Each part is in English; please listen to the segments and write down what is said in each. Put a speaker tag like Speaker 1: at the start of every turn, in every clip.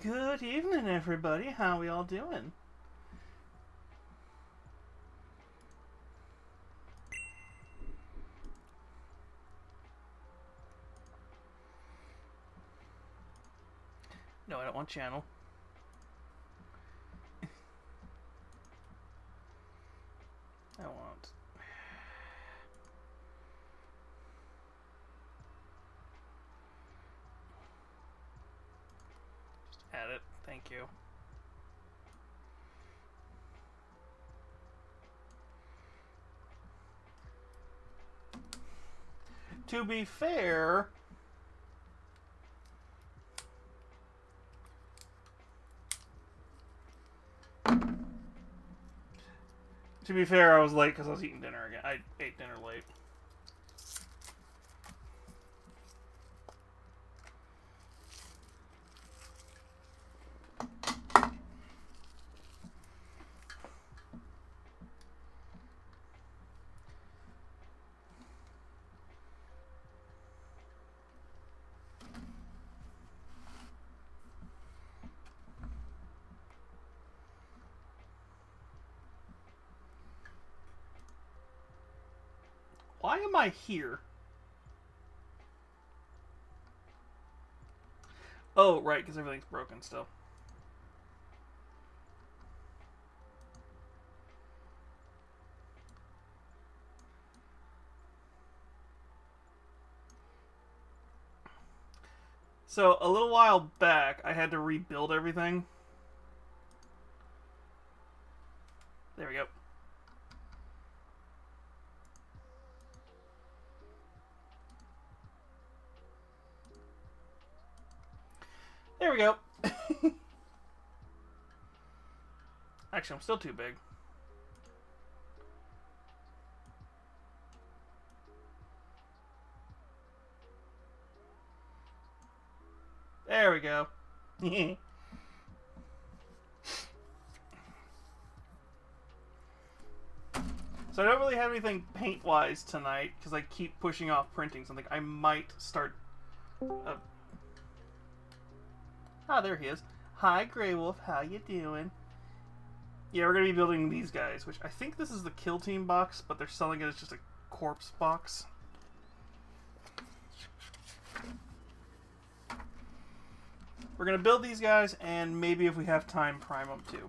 Speaker 1: Good evening, everybody. How we all doing? No, I don't want channel. I want... Just add it. Thank you. To be fair... To be fair, I was late because I was eating dinner again. I ate dinner late. Why am I here? Oh, right, because everything's broken still. So, a little while back, I had to rebuild everything. There we go. There we go. Actually, I'm still too big. There we go. So I don't really have anything paint-wise tonight because I keep pushing off printing something. I might start... Ah, there he is. Hi, Grey Wolf. How you doing? Yeah, we're going to be building these guys, which I think this is the Kill Team box, but they're selling it as just a corpse box. We're going to build these guys, and maybe if we have time, prime them too.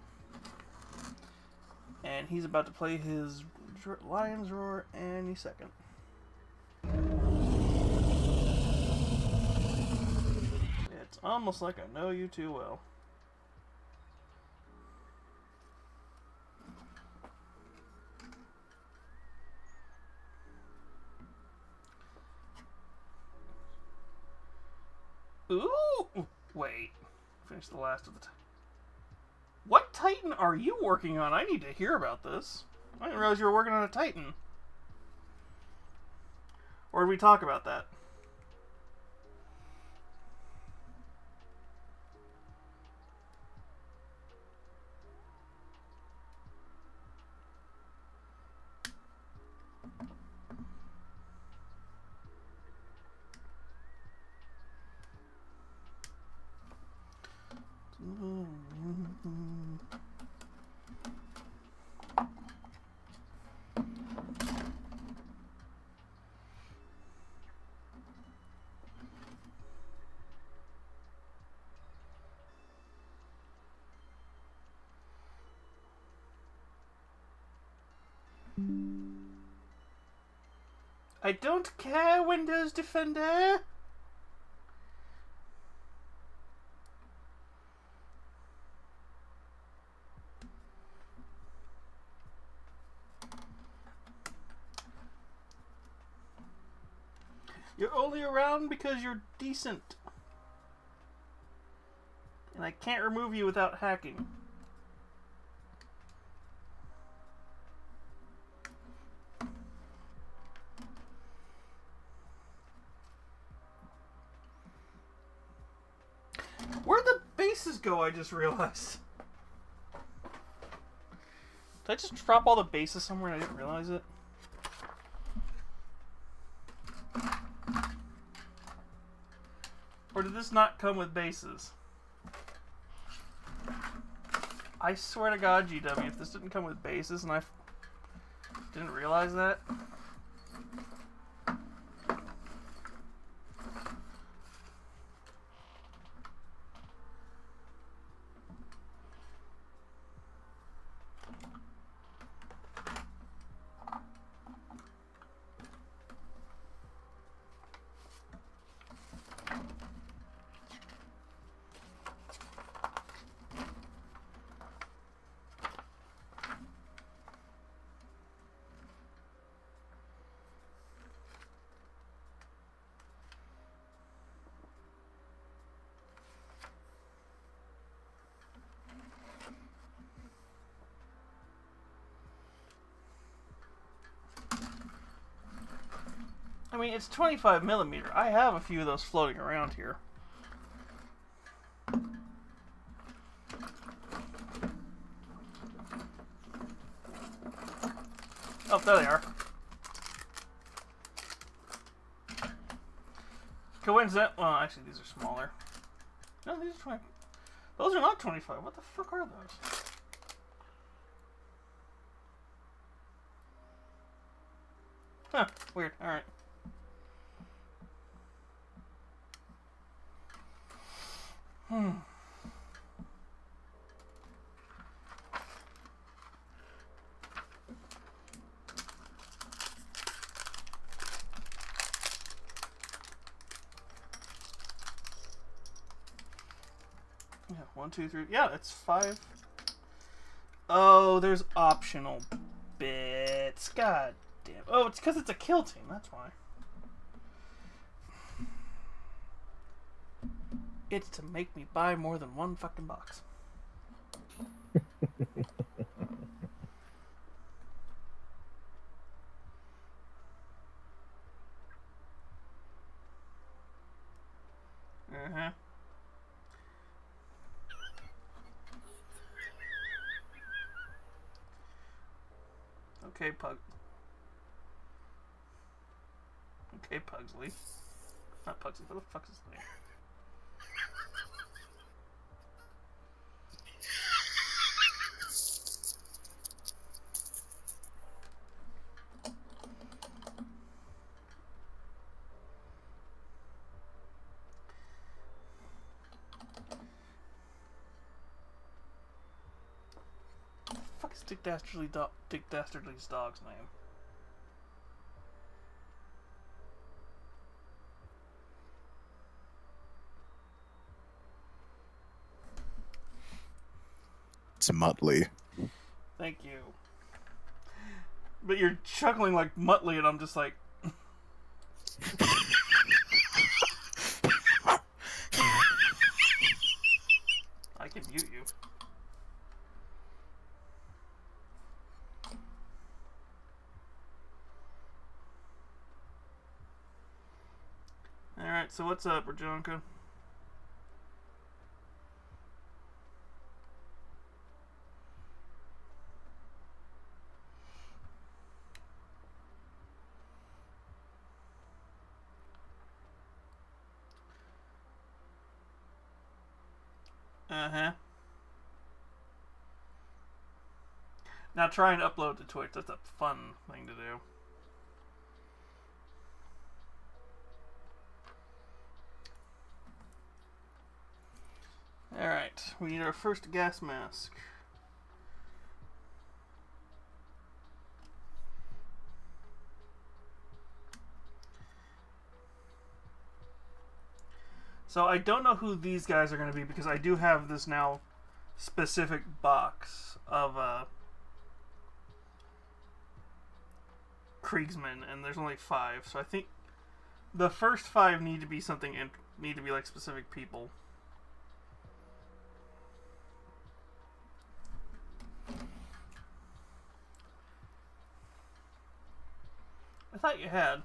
Speaker 1: And he's about to play his Lion's Roar any second. It's almost like I know you too well. Ooh! Wait. Finish the last of the... What Titan are you working on? I need to hear about this. I didn't realize you were working on a Titan. Or did we talk about that? I don't care, Windows Defender! You're only around because you're decent. And I can't remove you without hacking. Where'd the bases go, I just realized? Did I just drop all the bases somewhere and I didn't realize it? Or did this not come with bases? I swear to God, GW, if this didn't come with bases and I didn't realize that. I mean, it's 25 millimeter. I have a few of those floating around here. Oh, there they are. Coincident. Well, actually, these are smaller. No, these are 20. Those are not 25. What the fuck are those? Huh. Weird. Alright. Yeah, 1, 2, 3. Yeah, it's 5. Oh, there's optional bits. God damn. Oh, it's because it's a kill team. That's why. It's to make me buy more than one fucking box. Uh-huh. Okay, Pug. Okay, Pugsley. Not Pugsley. What the fuck's his name? What the fuck is Dick Dastardly's dog's name?
Speaker 2: It's Muttley.
Speaker 1: Thank you. But you're chuckling like Muttley, and I'm just like... I can mute you. Alright, so what's up, Rajonka? Uh-huh. Now try and upload to Twitch. That's a fun thing to do. Alright, we need our first gas mask. So I don't know who these guys are going to be because I do have this now specific box of Kreigsman, and there's only 5. So I think the first 5 need to be something and need to be like specific people. I thought you had.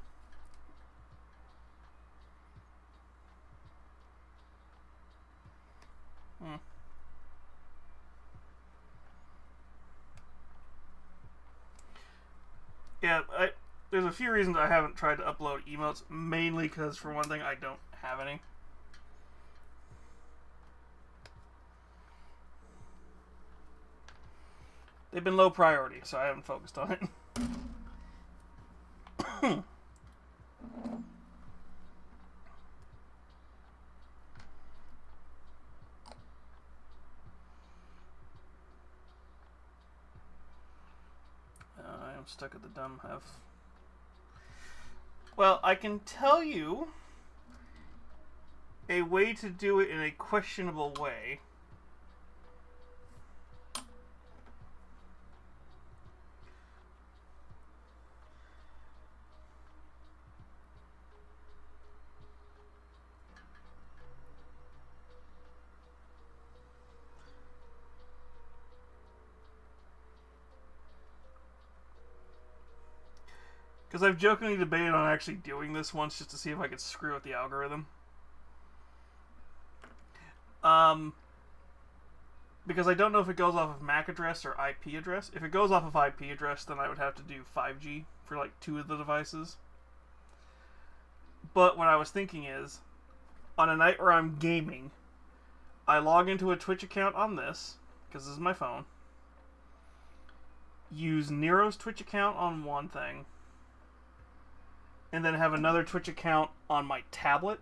Speaker 1: Yeah, there's a few reasons I haven't tried to upload emotes. Mainly because, for one thing, I don't have any. They've been low priority, so I haven't focused on it. I am stuck at the dumb half. Well, I can tell you a way to do it in a questionable way. Because I've jokingly debated on actually doing this once just to see if I could screw with the algorithm. Because I don't know if it goes off of MAC address or IP address. If it goes off of IP address, then I would have to do 5G for like 2 of the devices. But what I was thinking is, on a night where I'm gaming, I log into a Twitch account on this, because this is my phone, use Nero's Twitch account on one thing, and then have another Twitch account on my tablet,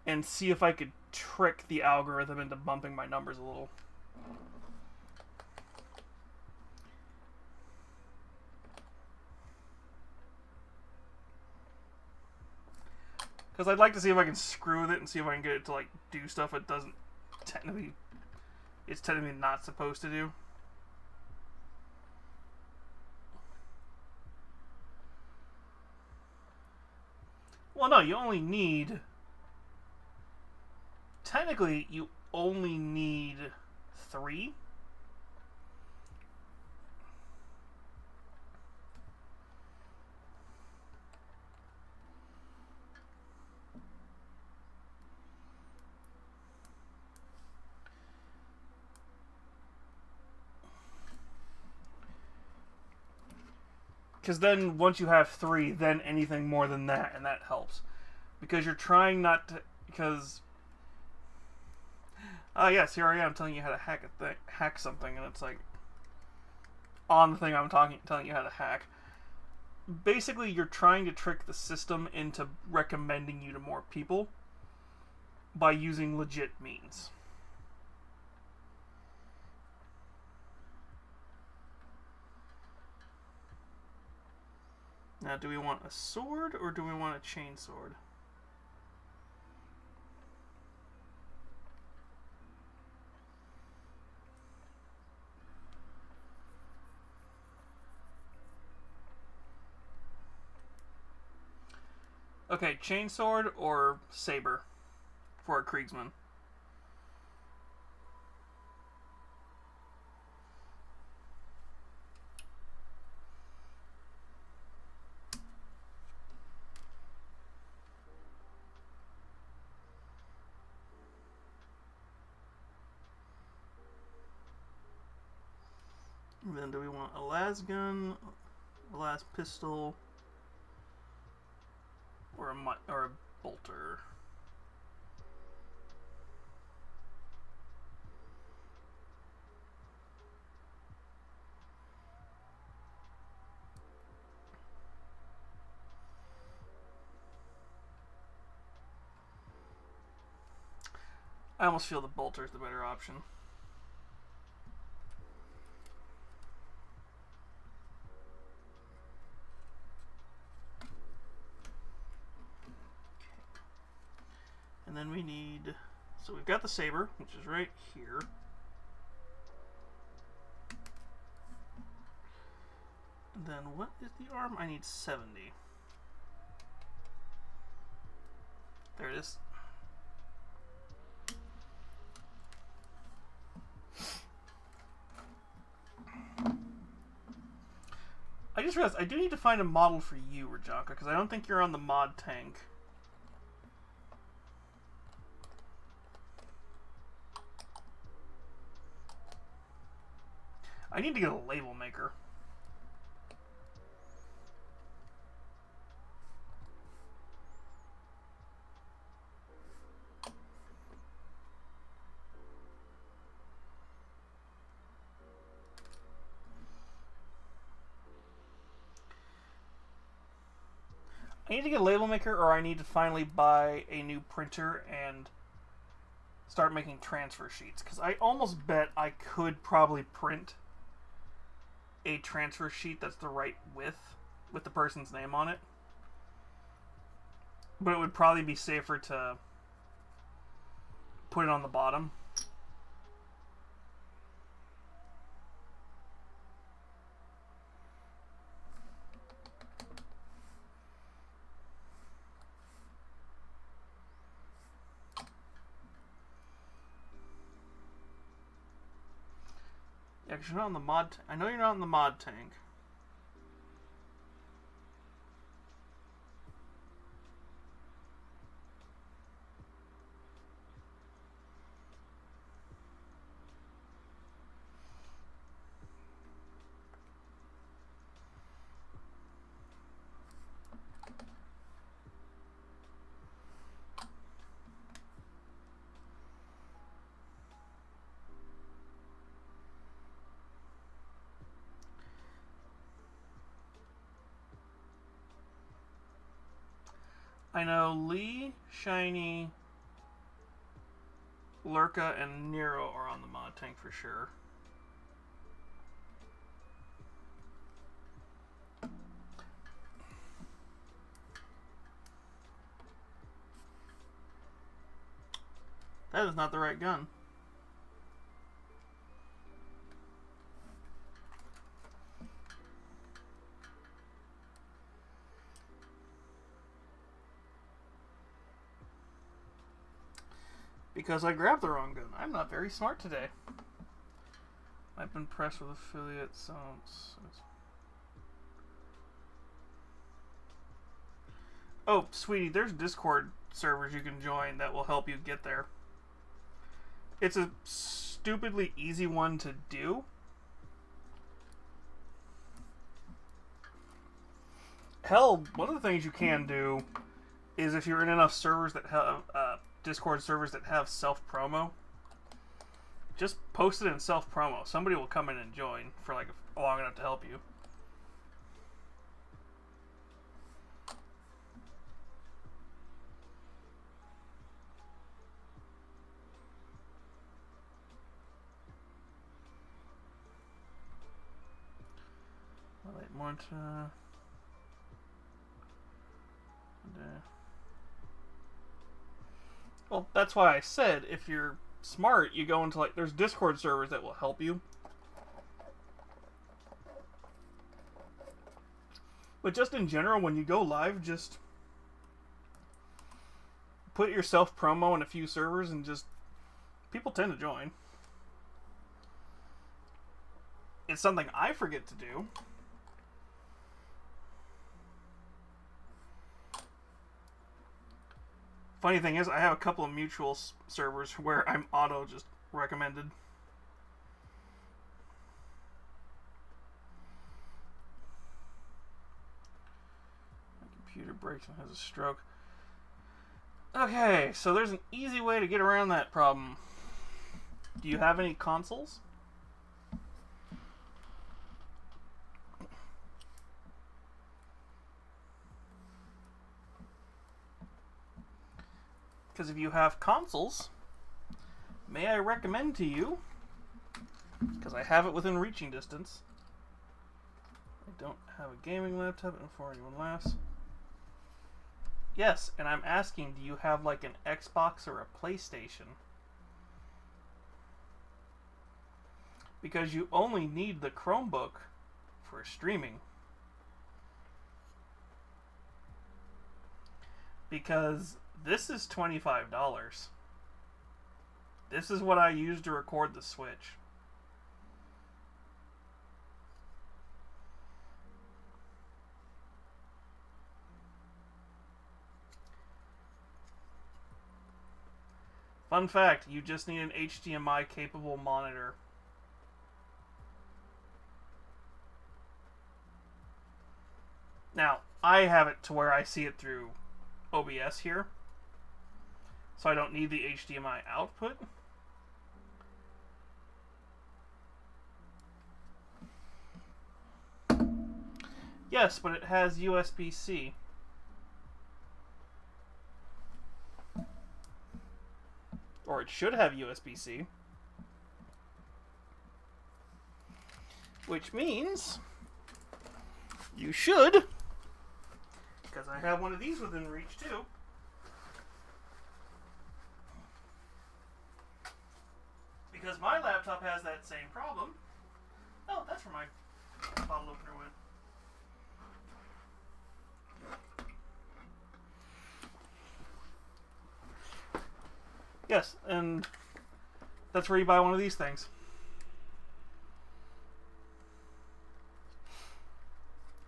Speaker 1: and see if I could trick the algorithm into bumping my numbers a little. Because I'd like to see if I can screw with it and see if I can get it to like do stuff it doesn't technically... It's technically not supposed to do. Well, no, you only need... Technically, you only need 3. Because then, once you have 3, then anything more than that, and that helps. Because you're trying not to... Because... yes, here I am telling you how to hack something, and it's like... On the thing I'm telling you how to hack. Basically, you're trying to trick the system into recommending you to more people by using legit means. Now, do we want a sword, or do we want a chainsword? Okay, chainsword or saber for a Kreigsman. And then do we want a las gun, a las pistol, or a bolter? I almost feel the bolter is the better option. And then we need... So we've got the saber, which is right here. And then what is the arm? I need 70. There it is. I just realized I do need to find a model for you, Rajanka, because I don't think you're on the mod tank. I need to get a label maker. I need to get a label maker, or I need to finally buy a new printer and start making transfer sheets. Because I almost bet I could probably print a transfer sheet that's the right width with the person's name on it. But it would probably be safer to put it on the bottom. Yeah, because you're not on the mod... I know you're not in the mod tank. I know Lee, Shiny, Lurka, and Nero are on the mod tank for sure. That is not the right gun. Because I grabbed the wrong gun. I'm not very smart today. I've been pressed with affiliate sounds. Oh, sweetie, there's Discord servers you can join that will help you get there. It's a stupidly easy one to do. Hell, one of the things you can do is if you're in enough servers that have Discord servers that have self-promo, just post it in self-promo. Somebody will come in and join for like long enough to help you. Well, that's why I said if you're smart, you go into like there's Discord servers that will help you. But just in general, when you go live, just put your self promo in a few servers and just people tend to join. It's something I forget to do. Funny thing is, I have a couple of mutual servers where I'm auto just recommended. My computer breaks and has a stroke. Okay, so there's an easy way to get around that problem. Do you have any consoles? Because if you have consoles, may I recommend to you, because I have it within reaching distance. I don't have a gaming laptop before anyone laughs. Yes, and I'm asking, do you have like an Xbox or a PlayStation? Because you only need the Chromebook for streaming. Because this is $25. This is what I use to record the Switch. Fun fact, you just need an HDMI capable monitor. Now, I have it to where I see it through OBS here, so I don't need the HDMI output. Yes, but it has USB-C. Or it should have USB-C. Which means you should, because I have one of these within reach too. Because my laptop has that same problem. Oh, that's where my bottle opener went. Yes, and that's where you buy one of these things.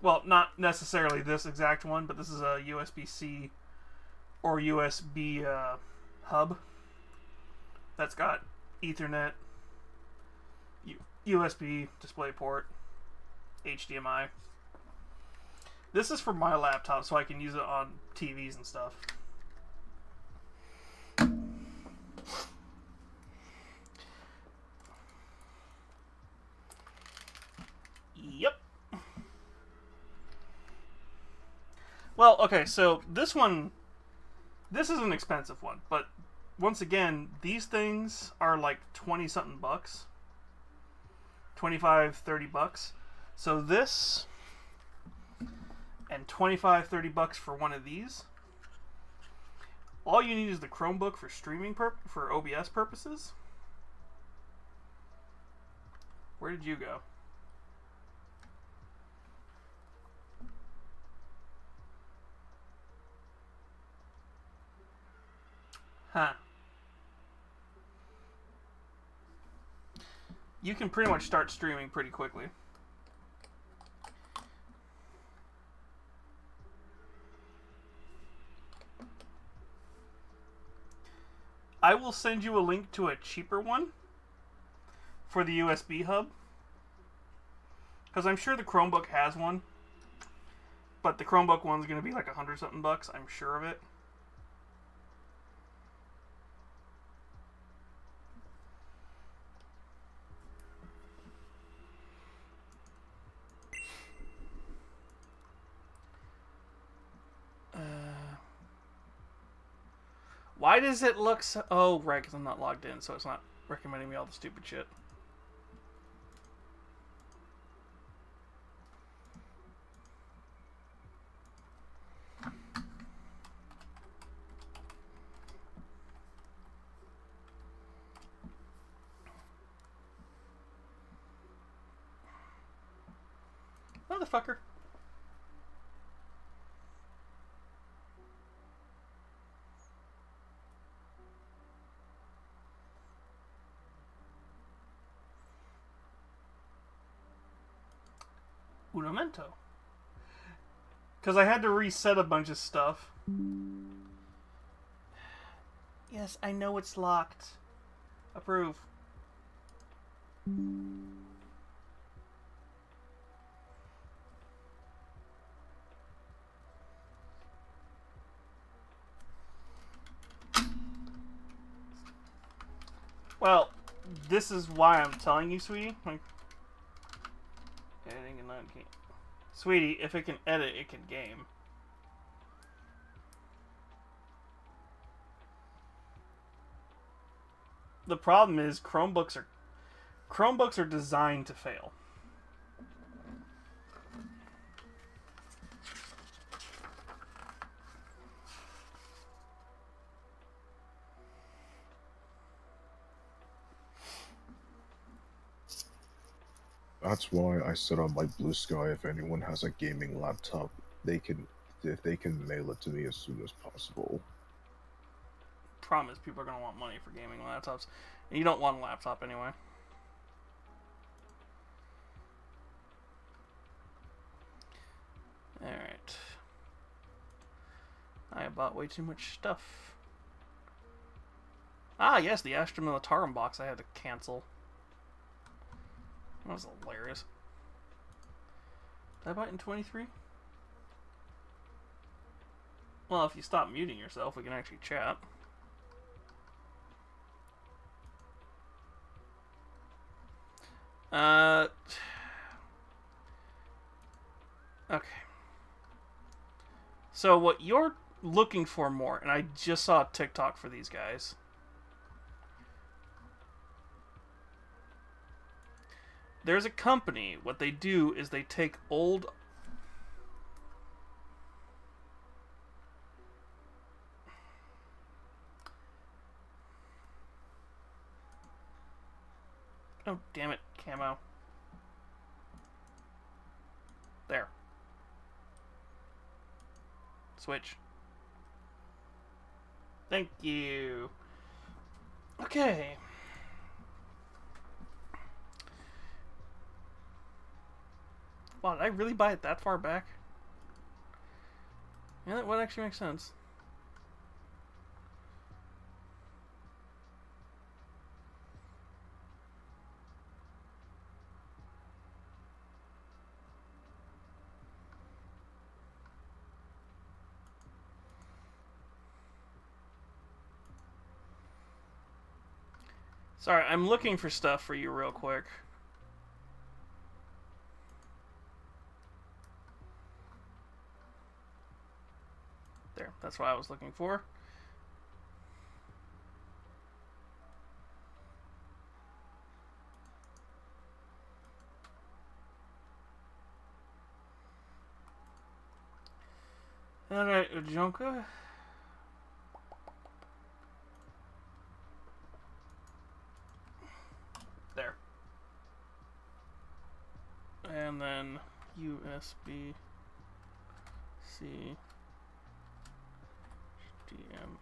Speaker 1: Well, not necessarily this exact one, but this is a USB-C or USB hub that's got Ethernet, USB DisplayPort, HDMI. This is for my laptop, so I can use it on TVs and stuff. Yep. Well, okay, so this is an expensive one, but once again, these things are like 20 something bucks. 25, 30 bucks. So this and 25, 30 bucks for one of these. All you need is the Chromebook for streaming for OBS purposes. Where did you go? Huh. You can pretty much start streaming pretty quickly. I will send you a link to a cheaper one for the USB hub. Because I'm sure the Chromebook has one. But the Chromebook one's going to be like 100 something bucks. I'm sure of it. Why does it look so... Oh, right, because I'm not logged in, so it's not recommending me all the stupid shit. Motherfucker. Un momento. Because I had to reset a bunch of stuff. Yes, I know it's locked. Approve. Well, this is why I'm telling you, sweetie. Like, editing and not game. Sweetie, if it can edit, it can game. The problem is Chromebooks are designed to fail.
Speaker 2: That's why I said on my Blue Sky, if anyone has a gaming laptop, if they can mail it to me as soon as possible.
Speaker 1: Problem is, people are going to want money for gaming laptops. And you don't want a laptop anyway. Alright. I bought way too much stuff. Ah, yes, the Astra Militarum box I had to cancel. That was hilarious. Did I buy it in 23? Well, if you stop muting yourself, we can actually chat. Okay. So what you're looking for more, and I just saw a TikTok for these guys. There's a company. What they do is they take old... Oh, damn it, camo. There. Switch. Thank you. Okay. Wow, did I really buy it that far back? Yeah, that would actually make sense. Sorry, I'm looking for stuff for you real quick. There, that's what I was looking for. Alright, Ujonka. There. And then USB C DM.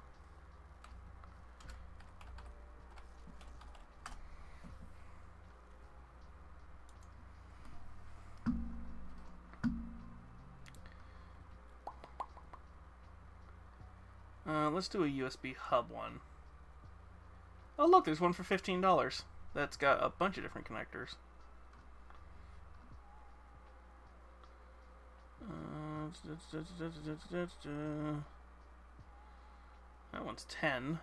Speaker 1: Let's do a USB hub one. Oh look, there's one for $15. That's got a bunch of different connectors. That one's 10.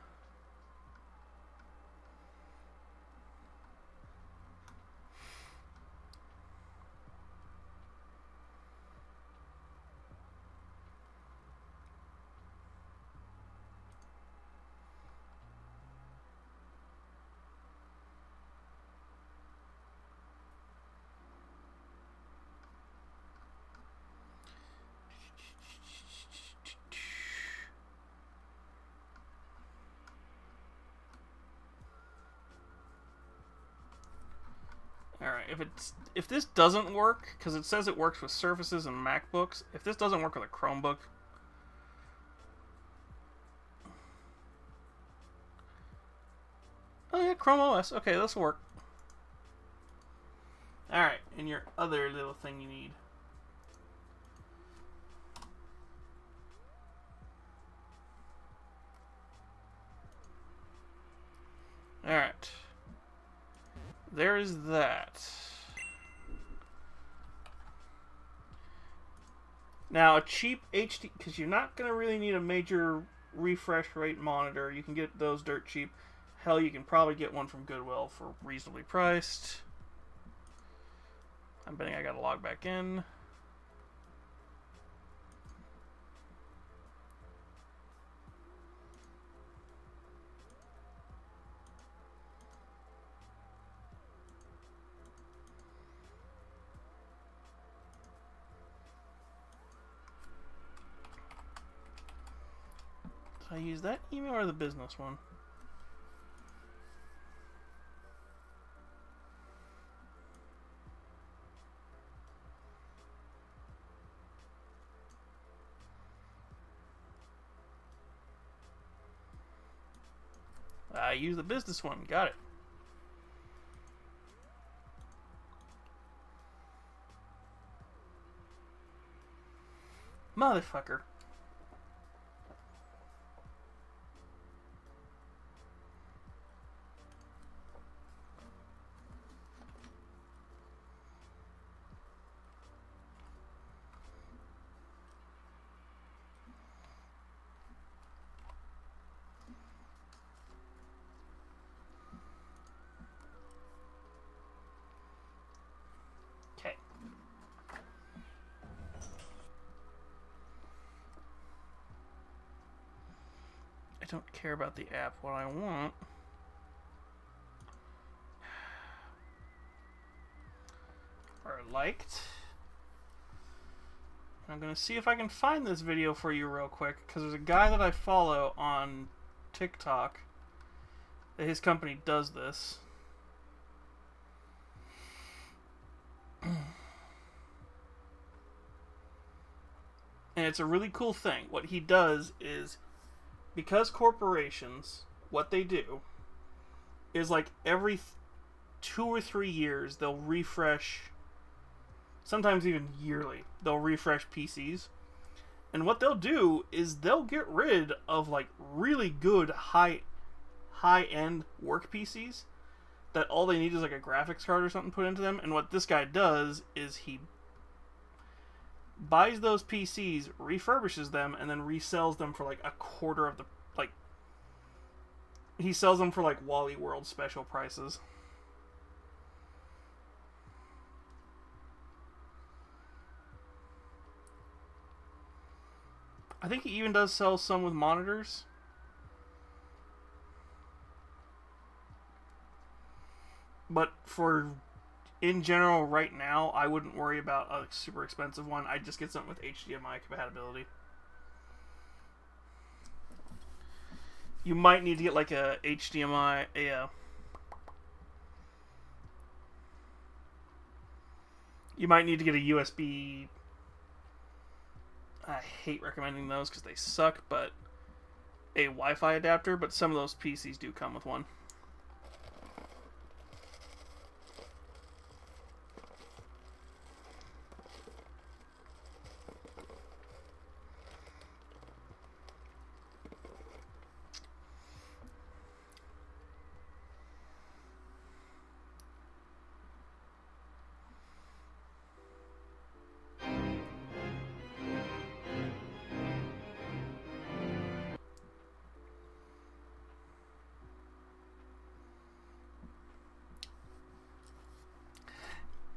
Speaker 1: Alright, if this doesn't work, because it says it works with Surfaces and MacBooks, if this doesn't work with a Chromebook... Oh yeah, Chrome OS. Okay, this will work. Alright, and your other little thing you need. Alright. There is that. Now, a cheap HD... Because you're not going to really need a major refresh rate monitor. You can get those dirt cheap. Hell, you can probably get one from Goodwill for reasonably priced. I'm betting I got to log back in. Did I use that email or the business one? I used the business one. Got it. Motherfucker. Okay. I don't care about the app. What I want liked. I'm going to see if I can find this video for you real quick, because there's a guy that I follow on TikTok that his company does this. And it's a really cool thing. What he does is, because corporations, what they do is like every 2 or 3 years they'll refresh, sometimes even yearly, they'll refresh PCs. And what they'll do is they'll get rid of like really good high-end work PCs that all they need is like a graphics card or something put into them. And what this guy does is he buys those PCs, refurbishes them, and then resells them for like a quarter of the, like, he sells them for like Wally World special prices. I think he even does sell some with monitors. But for, in general, right now, I wouldn't worry about a super expensive one. I'd just get something with HDMI compatibility. You might need to get like a HDMI, you might need to get a USB. I hate recommending those because they suck, but a Wi-Fi adapter, but some of those PCs do come with one.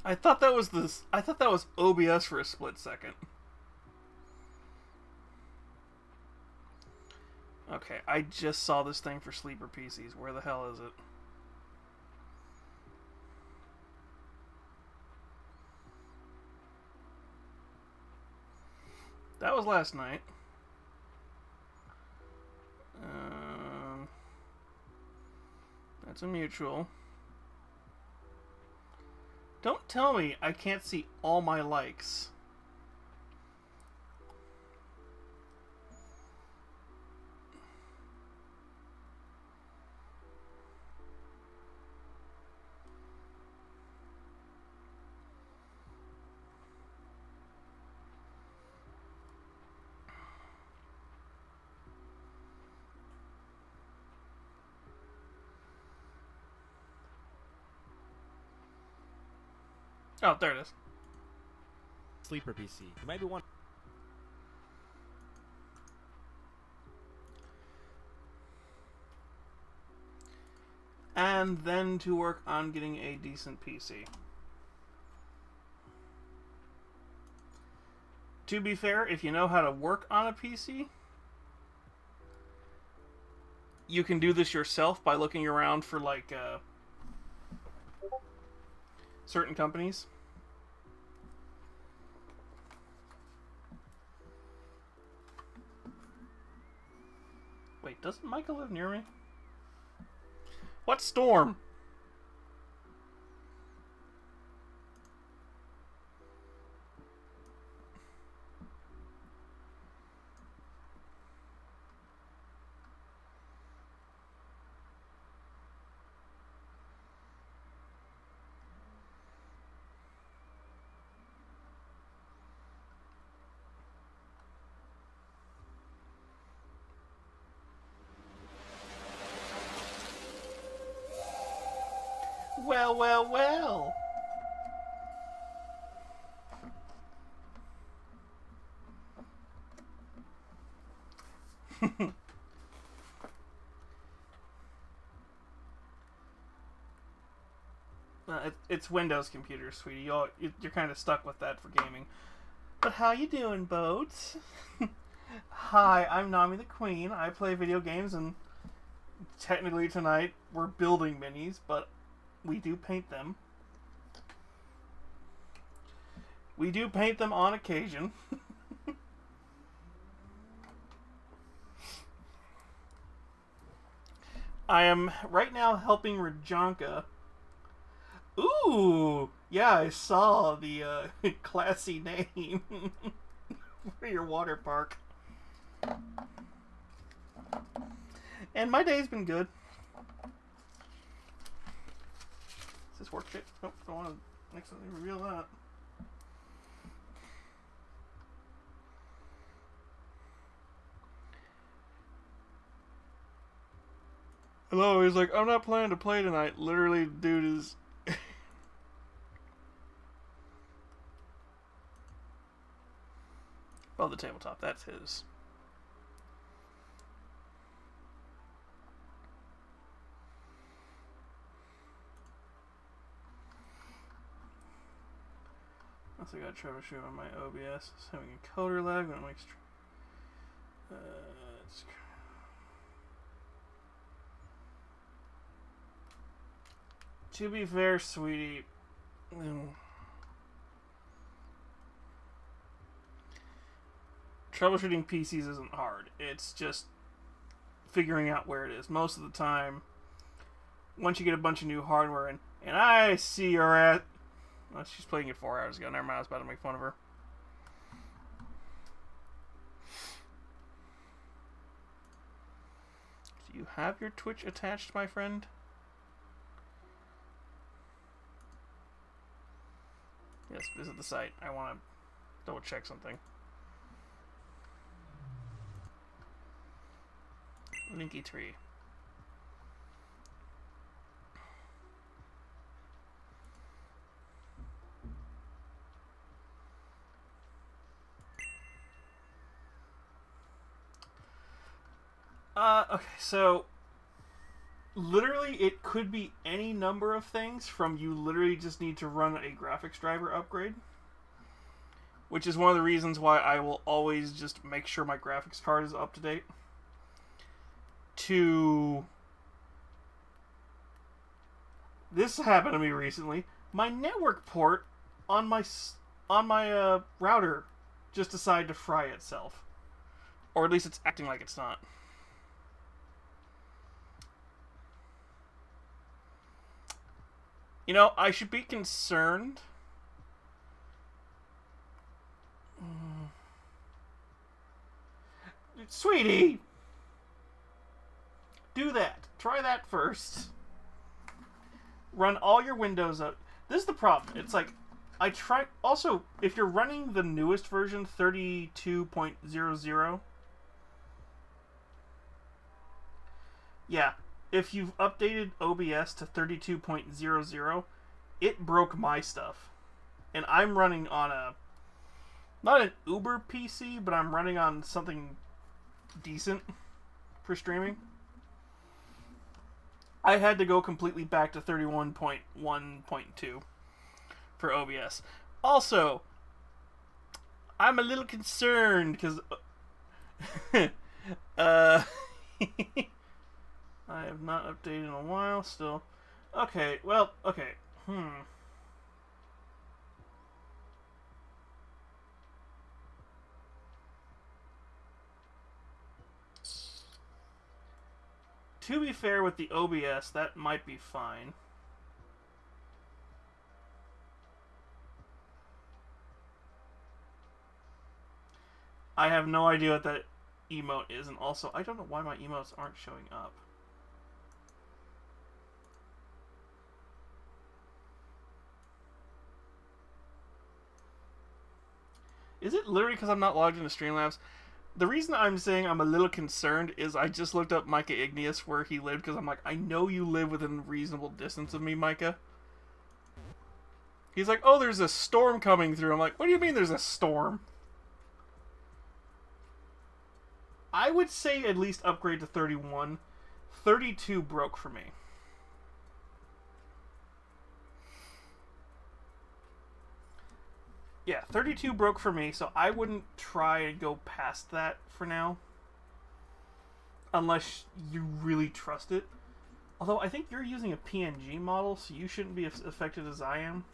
Speaker 1: I thought that was OBS for a split second. Okay, I just saw this thing for sleeper PCs. Where the hell is it? That was last night. That's a mutual. Don't tell me I can't see all my likes. Oh, there it is.
Speaker 3: Sleeper PC. You might be one.
Speaker 1: And then to work on getting a decent PC. To be fair, if you know how to work on a PC, you can do this yourself by looking around for like certain companies. Wait, doesn't Micah live near me? What storm? Well, well, well. It's Windows computers, sweetie. You're kind of stuck with that for gaming. But how you doing, Boats? Hi, I'm Nami the Queen. I play video games, and technically tonight we're building minis, but we do paint them. We do paint them on occasion. I am right now helping Rajanka. Ooh! Yeah, I saw the classy name for your water park. And my day's been good. Is this work shit? Nope, don't want to accidentally reveal that. Hello, he's like, I'm not planning to play tonight. Literally, dude is... oh, the tabletop, that's his. Also got troubleshoot on my OBS. It's having a coder lag when it makes... it's... To be fair, sweetie, troubleshooting PCs isn't hard. It's just figuring out where it is. Most of the time, once you get a bunch of new hardware in, and I see you're at... oh, she's playing it 4 hours ago. Never mind, I was about to make fun of her. Do you have your Twitch attached, my friend? Yes, visit the site. I want to double check something. Linky tree. Okay, so literally it could be any number of things from you literally just need to run a graphics driver upgrade, which is one of the reasons why I will always just make sure my graphics card is up to date, to this happened to me recently. My network port on my router just decided to fry itself, or at least it's acting like it's not. You know, I should be concerned. Sweetie! Do that. Try that first. Run all your windows up. This is the problem. It's like, I try... Also, if you're running the newest version, 32.00... yeah. If you've updated OBS to 32.00, it broke my stuff. And I'm running on a... not an Uber PC, but I'm running on something decent for streaming. I had to go completely back to 31.1.2 for OBS. Also, I'm a little concerned because... I have not updated in a while still. Okay, well, okay. To be fair with the OBS, that might be fine. I have no idea what that emote is, and also, I don't know why my emotes aren't showing up. Is it literally because I'm not logged into Streamlabs? The reason I'm saying I'm a little concerned is I just looked up Micah Igneous where he lived, because I'm like, I know you live within reasonable distance of me, Micah. He's like, oh, there's a storm coming through. I'm like, what do you mean there's a storm? I would say at least upgrade to 31. 32 broke for me. Yeah, 32 broke for me, so I wouldn't try to go past that for now. Unless you really trust it. Although, I think you're using a PNG model, so you shouldn't be as affected as I am.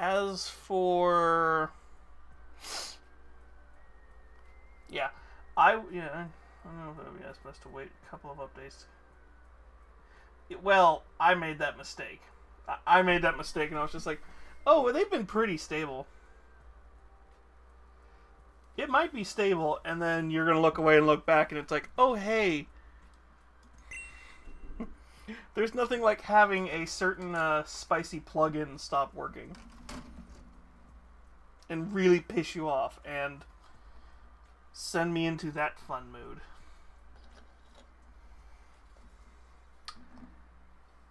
Speaker 1: as for... Yeah. I don't know if it would be best to wait a couple of updates. Well, I made that mistake. I made that mistake, and I was just like, oh, well, they've been pretty stable. It might be stable, and then you're going to look away and look back, and it's like, oh, hey. There's nothing like having a certain spicy plugin stop working. And really piss you off, and send me into that fun mood.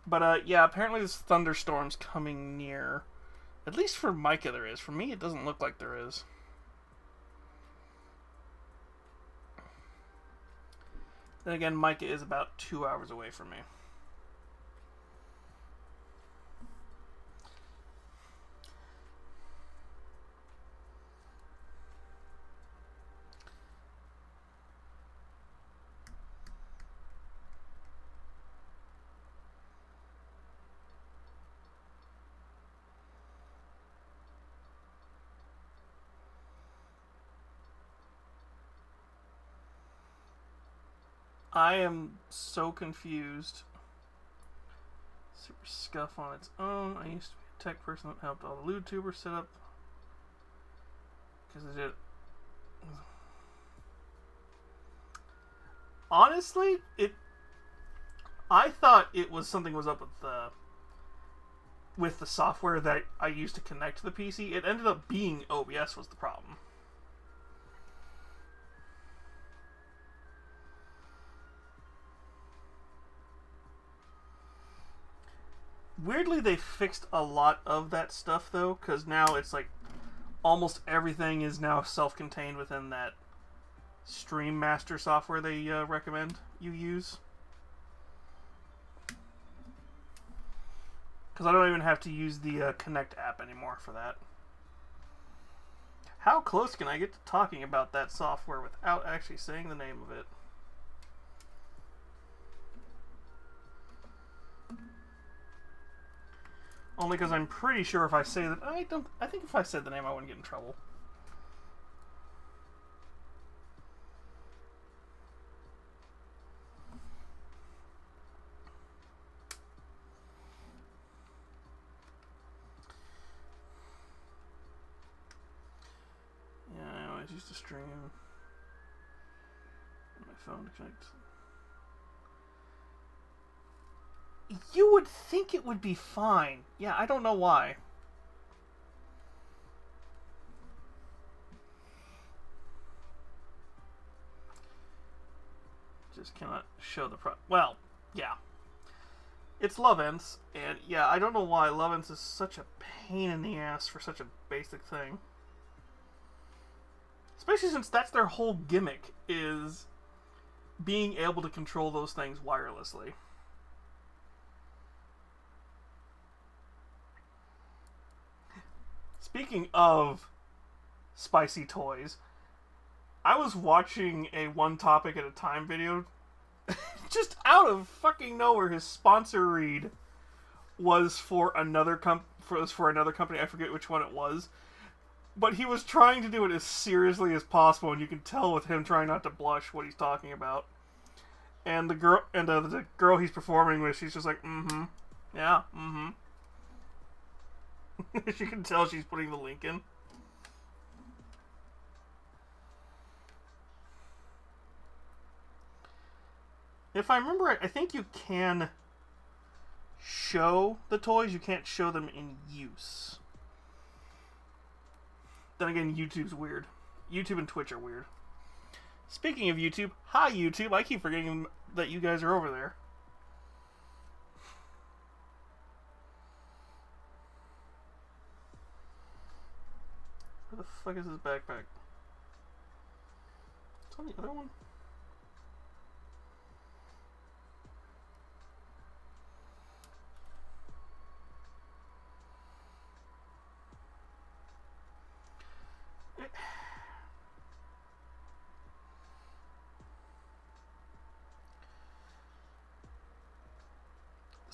Speaker 1: But, yeah, apparently this thunderstorm's coming near. At least for Micah there is. For me, it doesn't look like there is. Then again, Micah is about 2 hours away from me. I am so confused. Super Scuff on its own. I used to be a tech person that helped all the YouTubers set up. Because it did. Honestly, I thought it was something was up with the software that I used to connect to the PC. It ended up being OBS was the problem. Weirdly, they fixed a lot of that stuff, though, because now it's like almost everything is now self-contained within that Stream Master software they recommend you use. Because I don't even have to use the Connect app anymore for that. How close can I get to talking about that software without actually saying the name of it? Only because I'm pretty sure if I say that... I think if I said the name, I wouldn't get in trouble. Yeah, I always used to stream on my phone to connect. You would think it would be fine. Yeah, I don't know why. Just cannot show the well, yeah. It's Lovense, and yeah, I don't know why Lovense is such a pain in the ass for such a basic thing. Especially since that's their whole gimmick, is being able to control those things wirelessly. Speaking of spicy toys, I was watching a one topic at a time video. Just out of fucking nowhere, his sponsor read was for another company. I forget which one it was, but he was trying to do it as seriously as possible, and you can tell with him trying not to blush what he's talking about. And the girl he's performing with, she's just like, yeah, You can tell she's putting the link in. If I remember right, I think you can show the toys, you can't show them in use. Then again, YouTube's weird. YouTube and Twitch are weird. Speaking of YouTube, hi YouTube, I keep forgetting that you guys are over there. Where the fuck is his backpack? It's on the other one?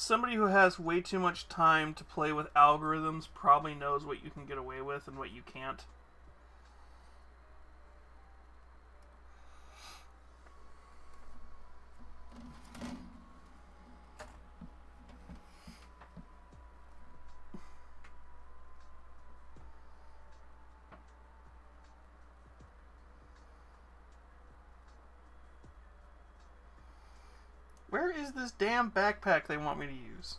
Speaker 1: somebody who has way too much time to play with algorithms probably knows what you can get away with and what you can't. Where is this damn backpack they want me to use?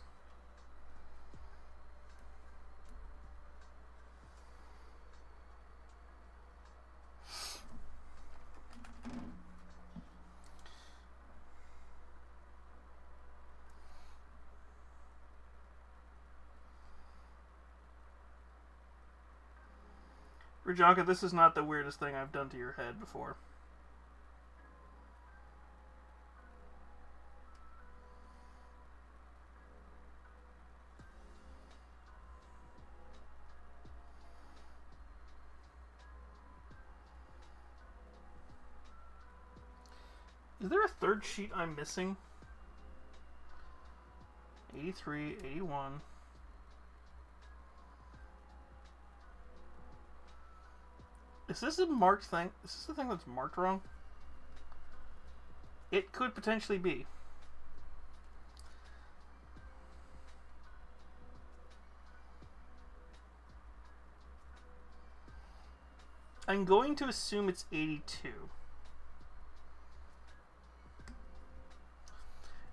Speaker 1: Rajanka, this is not the weirdest thing I've done to your head before. Is there a third sheet I'm missing? 83, 81. Is this a marked thing? Is this the thing that's marked wrong? It could potentially be. I'm going to assume it's 82.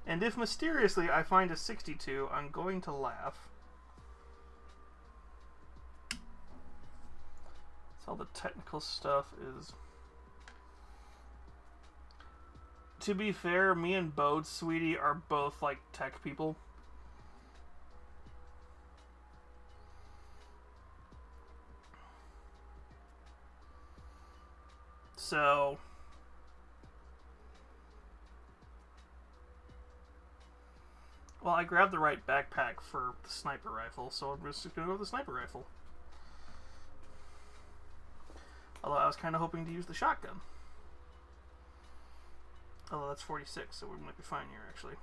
Speaker 1: And if mysteriously I find a 62, I'm going to laugh. So all the technical stuff is... To be fair, me and Bode, sweetie, are both, like, tech people. So... Well, I grabbed the right backpack for the sniper rifle, so I'm just going to go with the sniper rifle. Although I was kind of hoping to use the shotgun. Although that's 46, so we might be fine here, actually.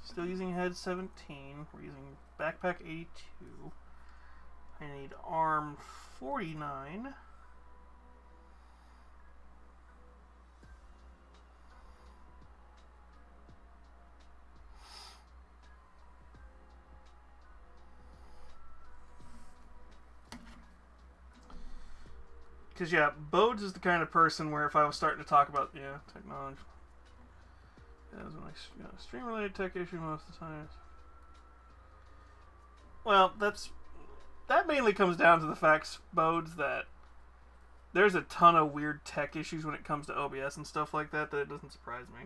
Speaker 1: Still using head 17. We're using backpack 82. I need arm 49. Because, yeah, Bodes is the kind of person where if I was starting to talk about, technology, yeah, it's a stream-related tech issue most of the time. Well, that mainly comes down to the facts, Bodes, that there's a ton of weird tech issues when it comes to OBS and stuff like that it doesn't surprise me.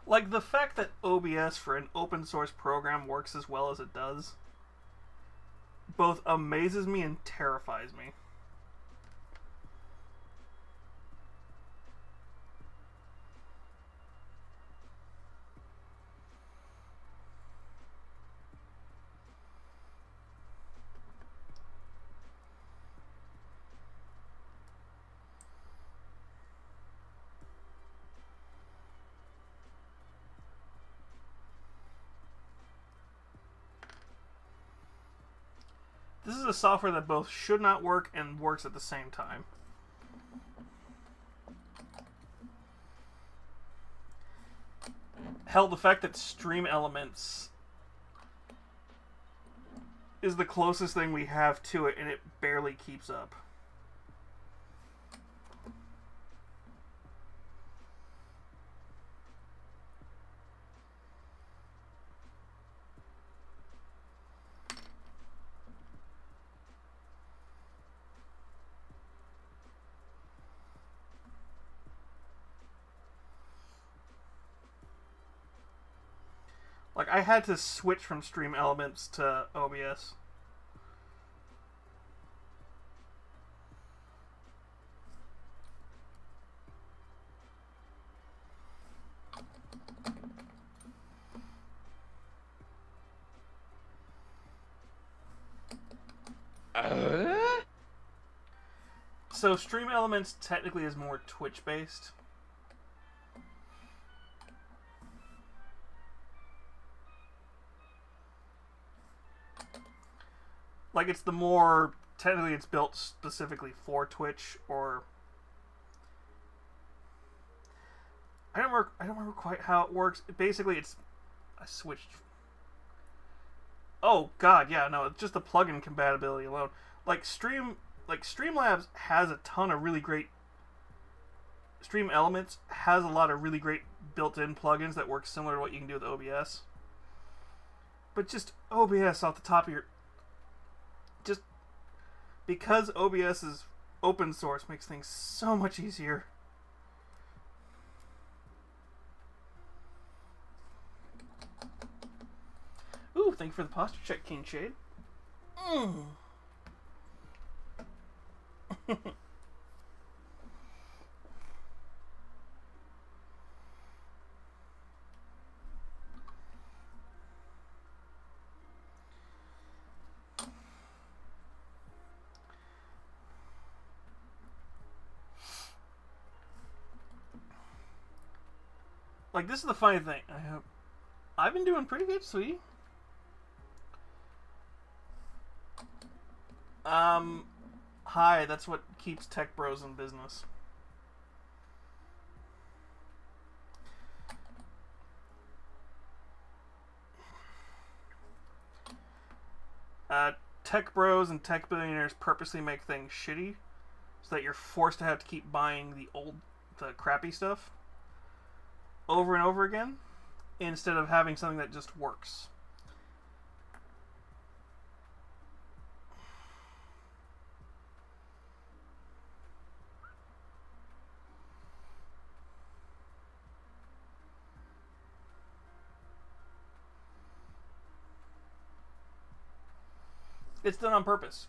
Speaker 1: Like, the fact that OBS for an open source program works as well as it does both amazes me and terrifies me. This is a software that both should not work and works at the same time. Hell, the fact that Stream Elements is the closest thing we have to it, and it barely keeps up. Like, I had to switch from Stream Elements to OBS. So Stream Elements technically is more Twitch-based. Like, it's the more... Technically, it's built specifically for Twitch, or... I don't remember quite how it works. Basically, it's... I switched... Oh, God, yeah, no, it's just the plugin compatibility alone. Streamlabs has a ton of really great... Stream Elements has a lot of really great built-in plugins that work similar to what you can do with OBS. But just OBS off the top of your... Just because OBS is open source makes things so much easier. Ooh, thank you for the posture check, King Shade. Like, this is the funny thing. I've been doing pretty good, sweetie. Hi, that's what keeps tech bros in business. Tech bros and tech billionaires purposely make things shitty so that you're forced to have to keep buying the crappy stuff over and over again instead of having something that just works. It's done on purpose.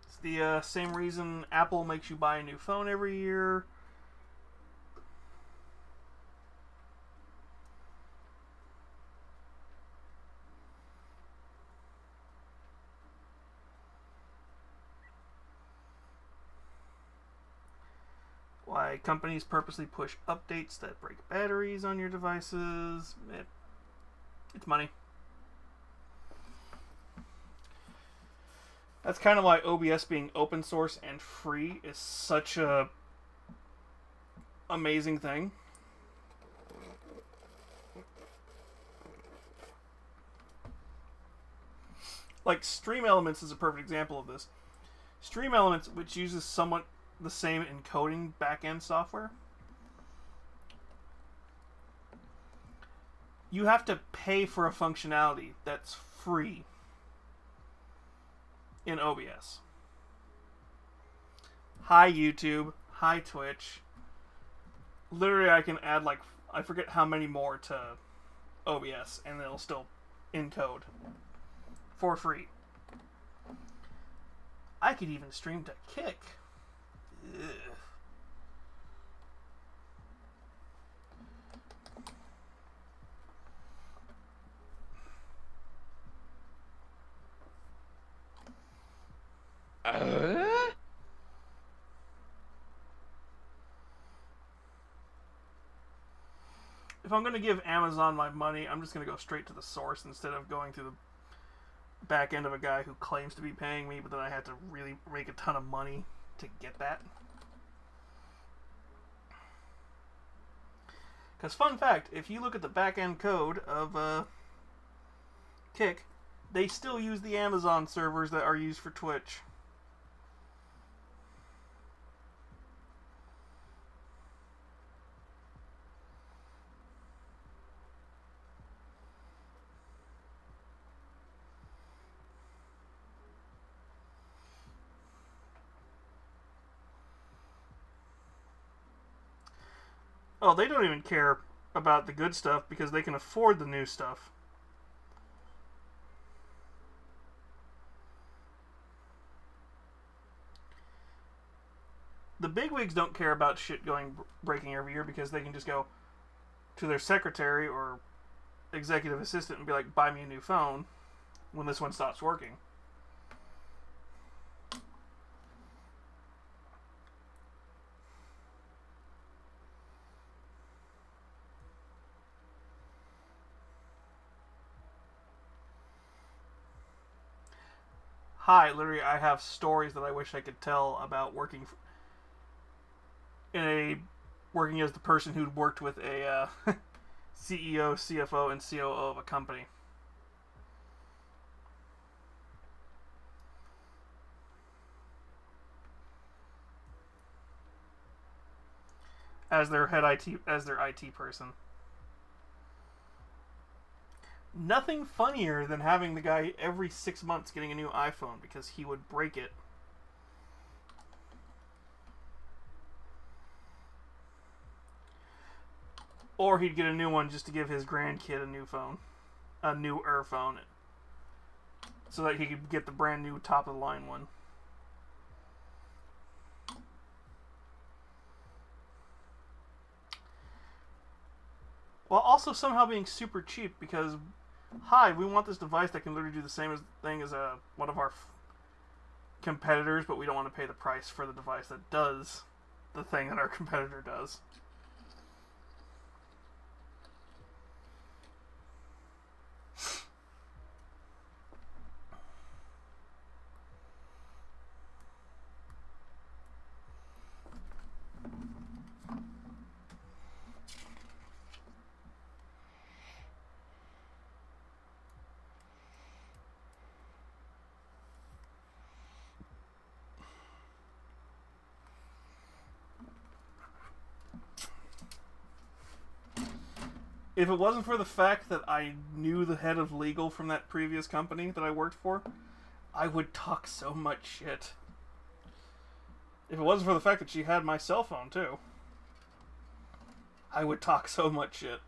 Speaker 1: It's the same reason Apple makes you buy a new phone every year. Why companies purposely push updates that break batteries on your devices. It's money. That's kind of why OBS being open source and free is such a amazing thing. Like, Stream Elements is a perfect example of this. Stream Elements, which uses somewhat the same encoding back-end software, you have to pay for a functionality that's free in OBS. Hi YouTube, hi Twitch. Literally, I can add like, I forget how many more to OBS and it'll still encode for free. I could even stream to Kick. Ugh. If I'm going to give Amazon my money, I'm just going to go straight to the source instead of going through the back end of a guy who claims to be paying me, but then I have to really make a ton of money to get that. Because, fun fact, if you look at the back end code of Kick, they still use the Amazon servers that are used for Twitch. Oh, they don't even care about the good stuff because they can afford the new stuff. The bigwigs don't care about shit going breaking every year because they can just go to their secretary or executive assistant and be like, buy me a new phone when this one stops working. Hi, literally, I have stories that I wish I could tell about working as the person who'd worked with a CEO, CFO, and COO of a company. As their IT person. Nothing funnier than having the guy every 6 months getting a new iPhone because he would break it. Or he'd get a new one just to give his grandkid a new phone. A newer phone. So that he could get the brand new top of the line one. While also somehow being super cheap because, hi, we want this device that can literally do the same thing as one of our competitors, but we don't want to pay the price for the device that does the thing that our competitor does. If it wasn't for the fact that I knew the head of legal from that previous company that I worked for, I would talk so much shit. If it wasn't for the fact that she had my cell phone too, I would talk so much shit.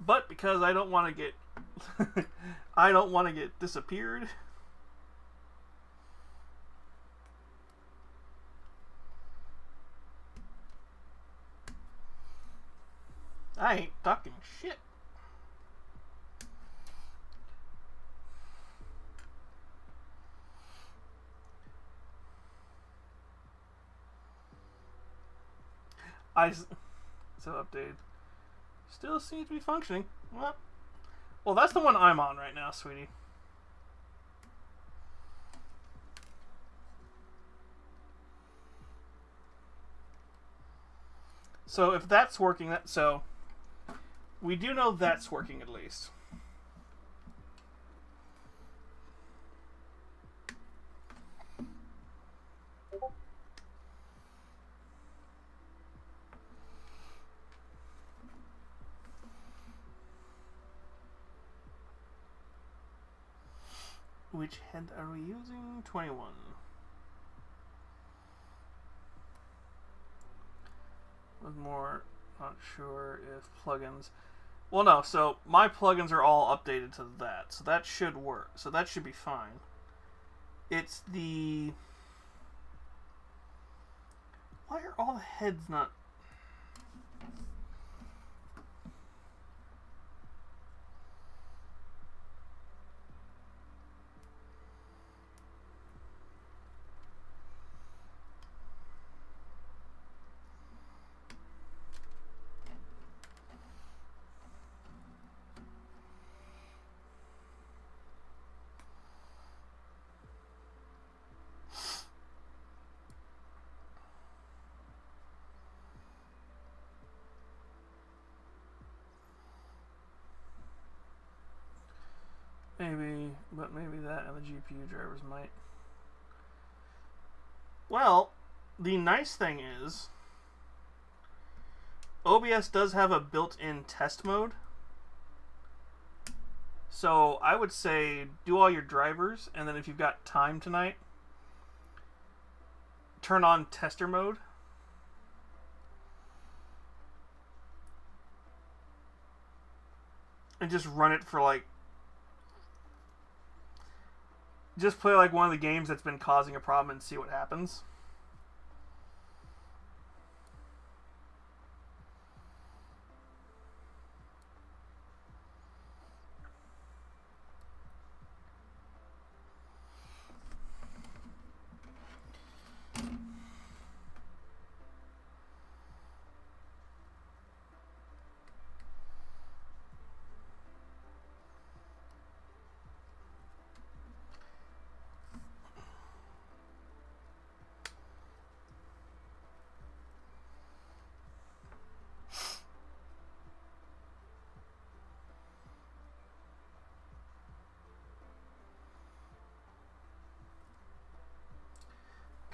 Speaker 1: But because I don't want to get I don't want to get disappeared. I ain't talking shit. So updated. Still seems to be functioning. Well, that's the one I'm on right now, sweetie. So if that's working, so we do know that's working at least. Which head are we using? 21. Was more not sure if plugins. Well, no. So my plugins are all updated to that, so that should work. So that should be fine. It's the. Why are all the heads not? Maybe, but maybe that and the GPU drivers might. Well, the nice thing is, OBS does have a built-in test mode. So I would say do all your drivers, and then if you've got time tonight, turn on tester mode. And just run it for like... Just play like one of the games that's been causing a problem and see what happens.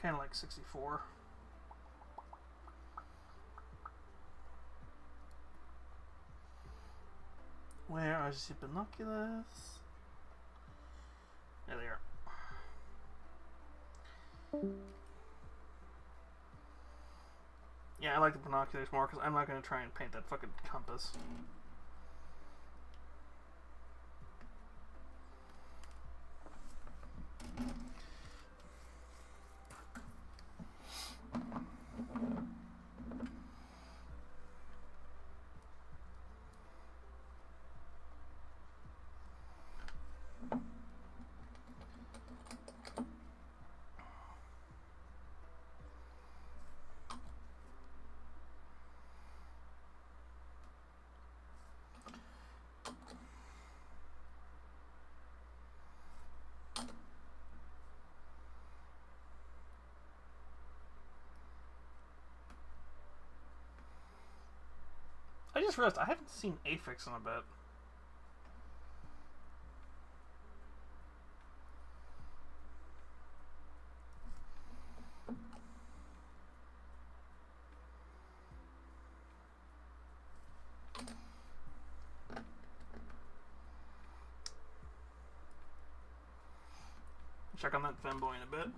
Speaker 1: Kind of like 64. Where are the binoculars? There they are. Yeah, I like the binoculars more because I'm not going to try and paint that fucking compass. I just realized I haven't seen Afix in a bit. Check on that femboy in a bit.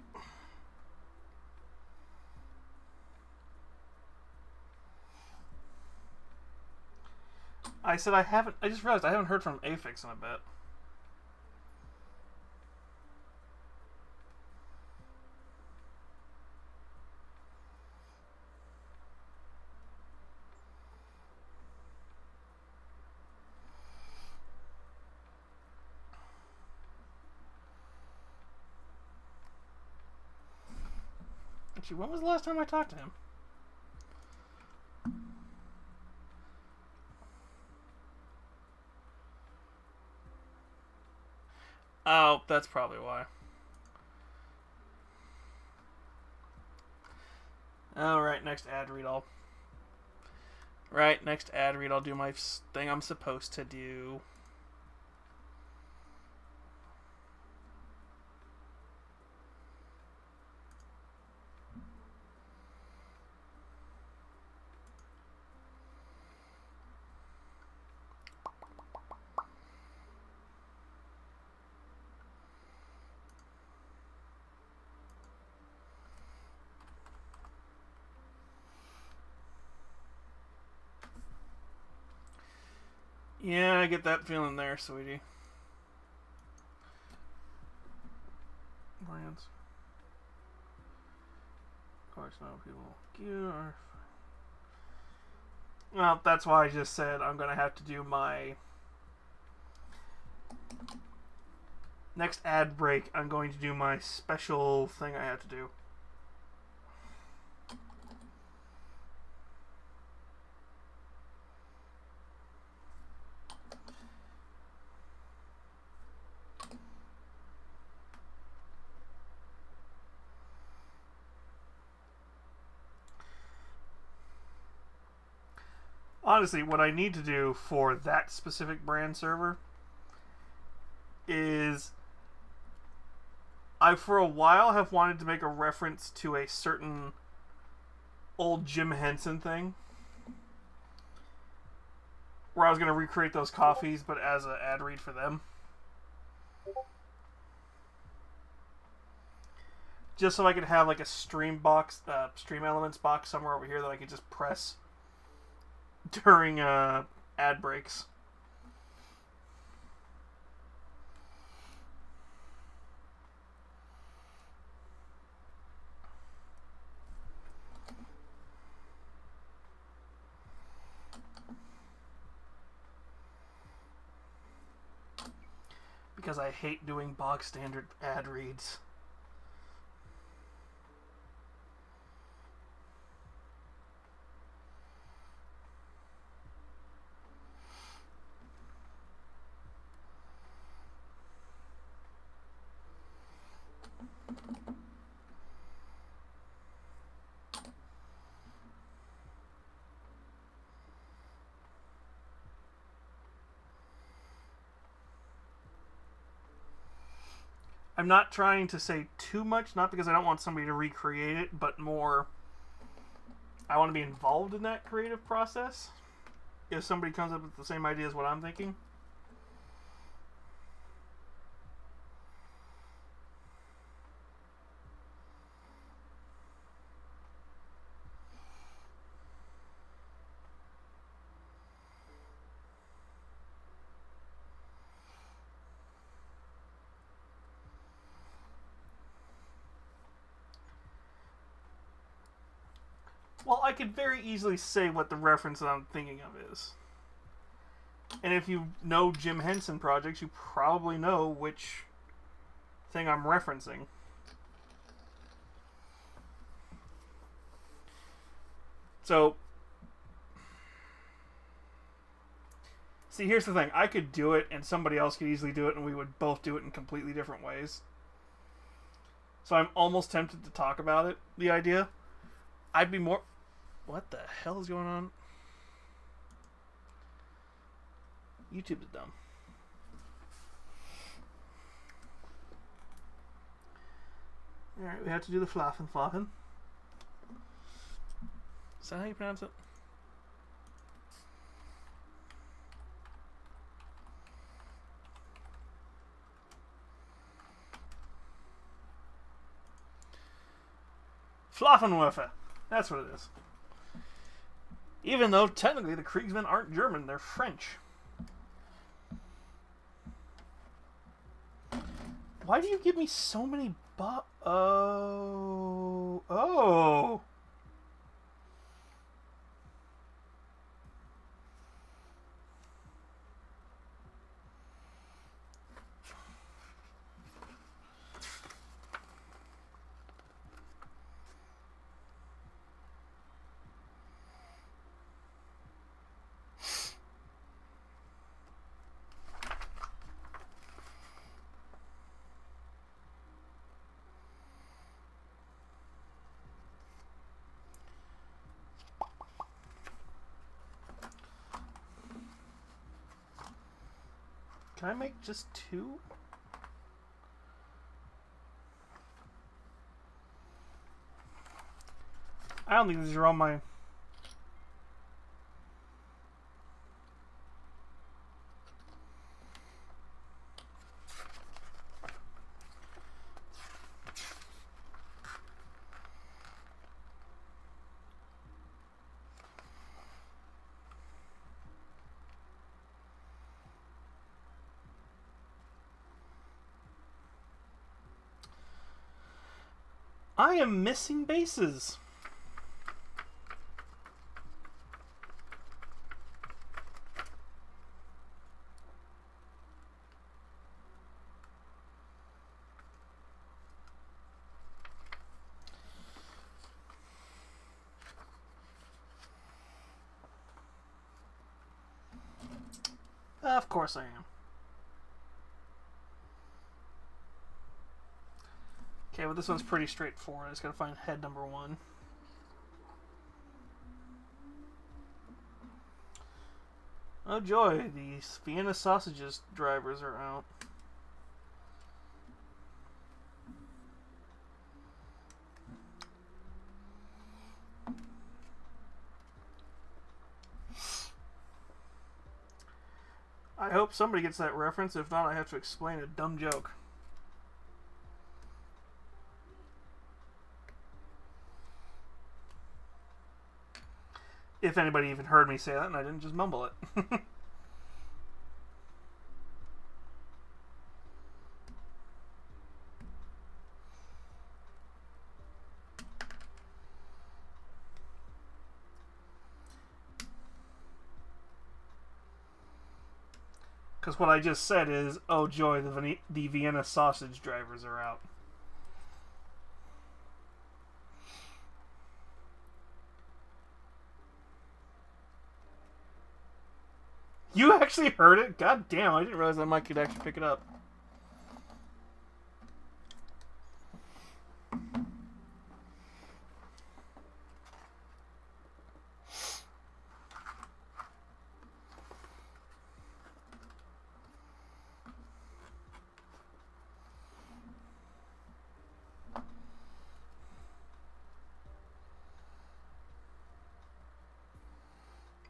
Speaker 1: I said I haven't. I just realized I haven't heard from Afix in a bit. Actually, when was the last time I talked to him? Oh, that's probably why. Alright, next ad read. Next ad read. I'll do my thing I'm supposed to do. Yeah, I get that feeling there, sweetie. Lions. Of course, no people. Gear. Well, that's why I just said I'm gonna have to do my next ad break. I'm going to do my special thing I have to do. Honestly, what I need to do for that specific brand server is I for a while have wanted to make a reference to a certain old Jim Henson thing, where I was going to recreate those coffees, but as an ad read for them. Just so I could have like a stream box, stream elements box somewhere over here that I could just press during ad breaks. Because I hate doing box standard ad reads. I'm not trying to say too much, not because I don't want somebody to recreate it, but more I want to be involved in that creative process. If somebody comes up with the same idea as what I'm thinking. Well, I could very easily say what the reference that I'm thinking of is. And if you know Jim Henson projects, you probably know which thing I'm referencing. So, see, here's the thing. I could do it, and somebody else could easily do it, and we would both do it in completely different ways. So I'm almost tempted to talk about it, the idea. I'd be more... What the hell is going on? YouTube is dumb. Alright, we have to do the flopping. Is that how you pronounce it? Fluffenwerfer. That's what it is. Even though technically the Kreigsmen aren't German, they're French. Why do you give me so many Oh. Can I make just two? I don't think these are on my... I am missing bases. Of course I am. Okay, well this one's pretty straightforward. I just gotta find head number 1. Oh joy, the Vienna sausages drivers are out. I hope somebody gets that reference. If not, I have to explain a dumb joke. If anybody even heard me say that and I didn't just mumble it. Because what I just said is, oh joy, the Vienna sausage drivers are out. You actually heard it? God damn, I didn't realize that mic could actually pick it up.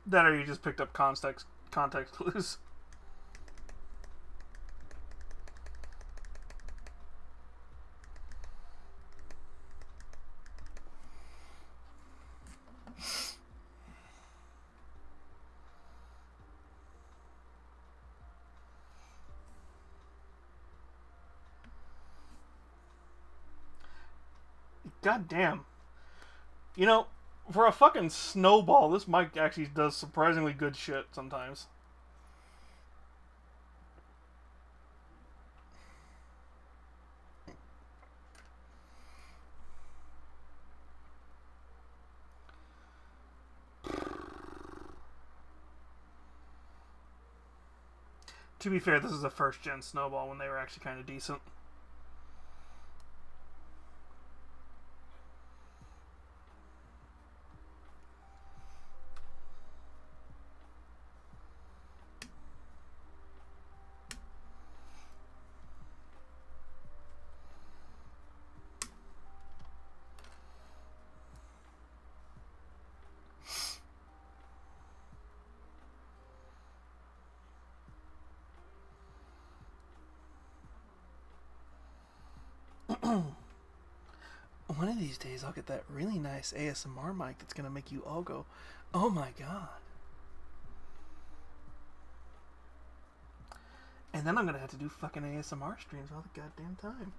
Speaker 1: That or you just picked up context clues. God damn. You know, for a fucking snowball, this mic actually does surprisingly good shit sometimes. To be fair, this is a first-gen snowball when they were actually kind of decent. One of these days I'll get that really nice ASMR mic that's gonna make you all go, oh my god. And then I'm gonna have to do fucking ASMR streams all the goddamn time.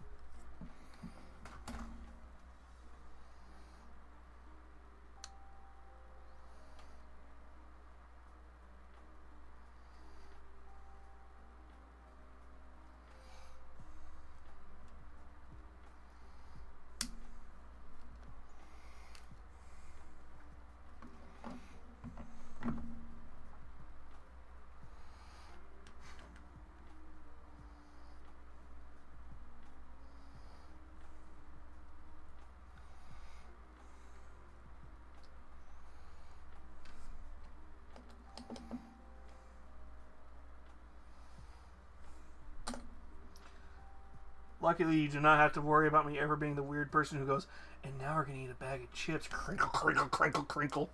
Speaker 1: Luckily, you do not have to worry about me ever being the weird person who goes, and now we're going to eat a bag of chips. Crinkle, crinkle, crinkle, crinkle.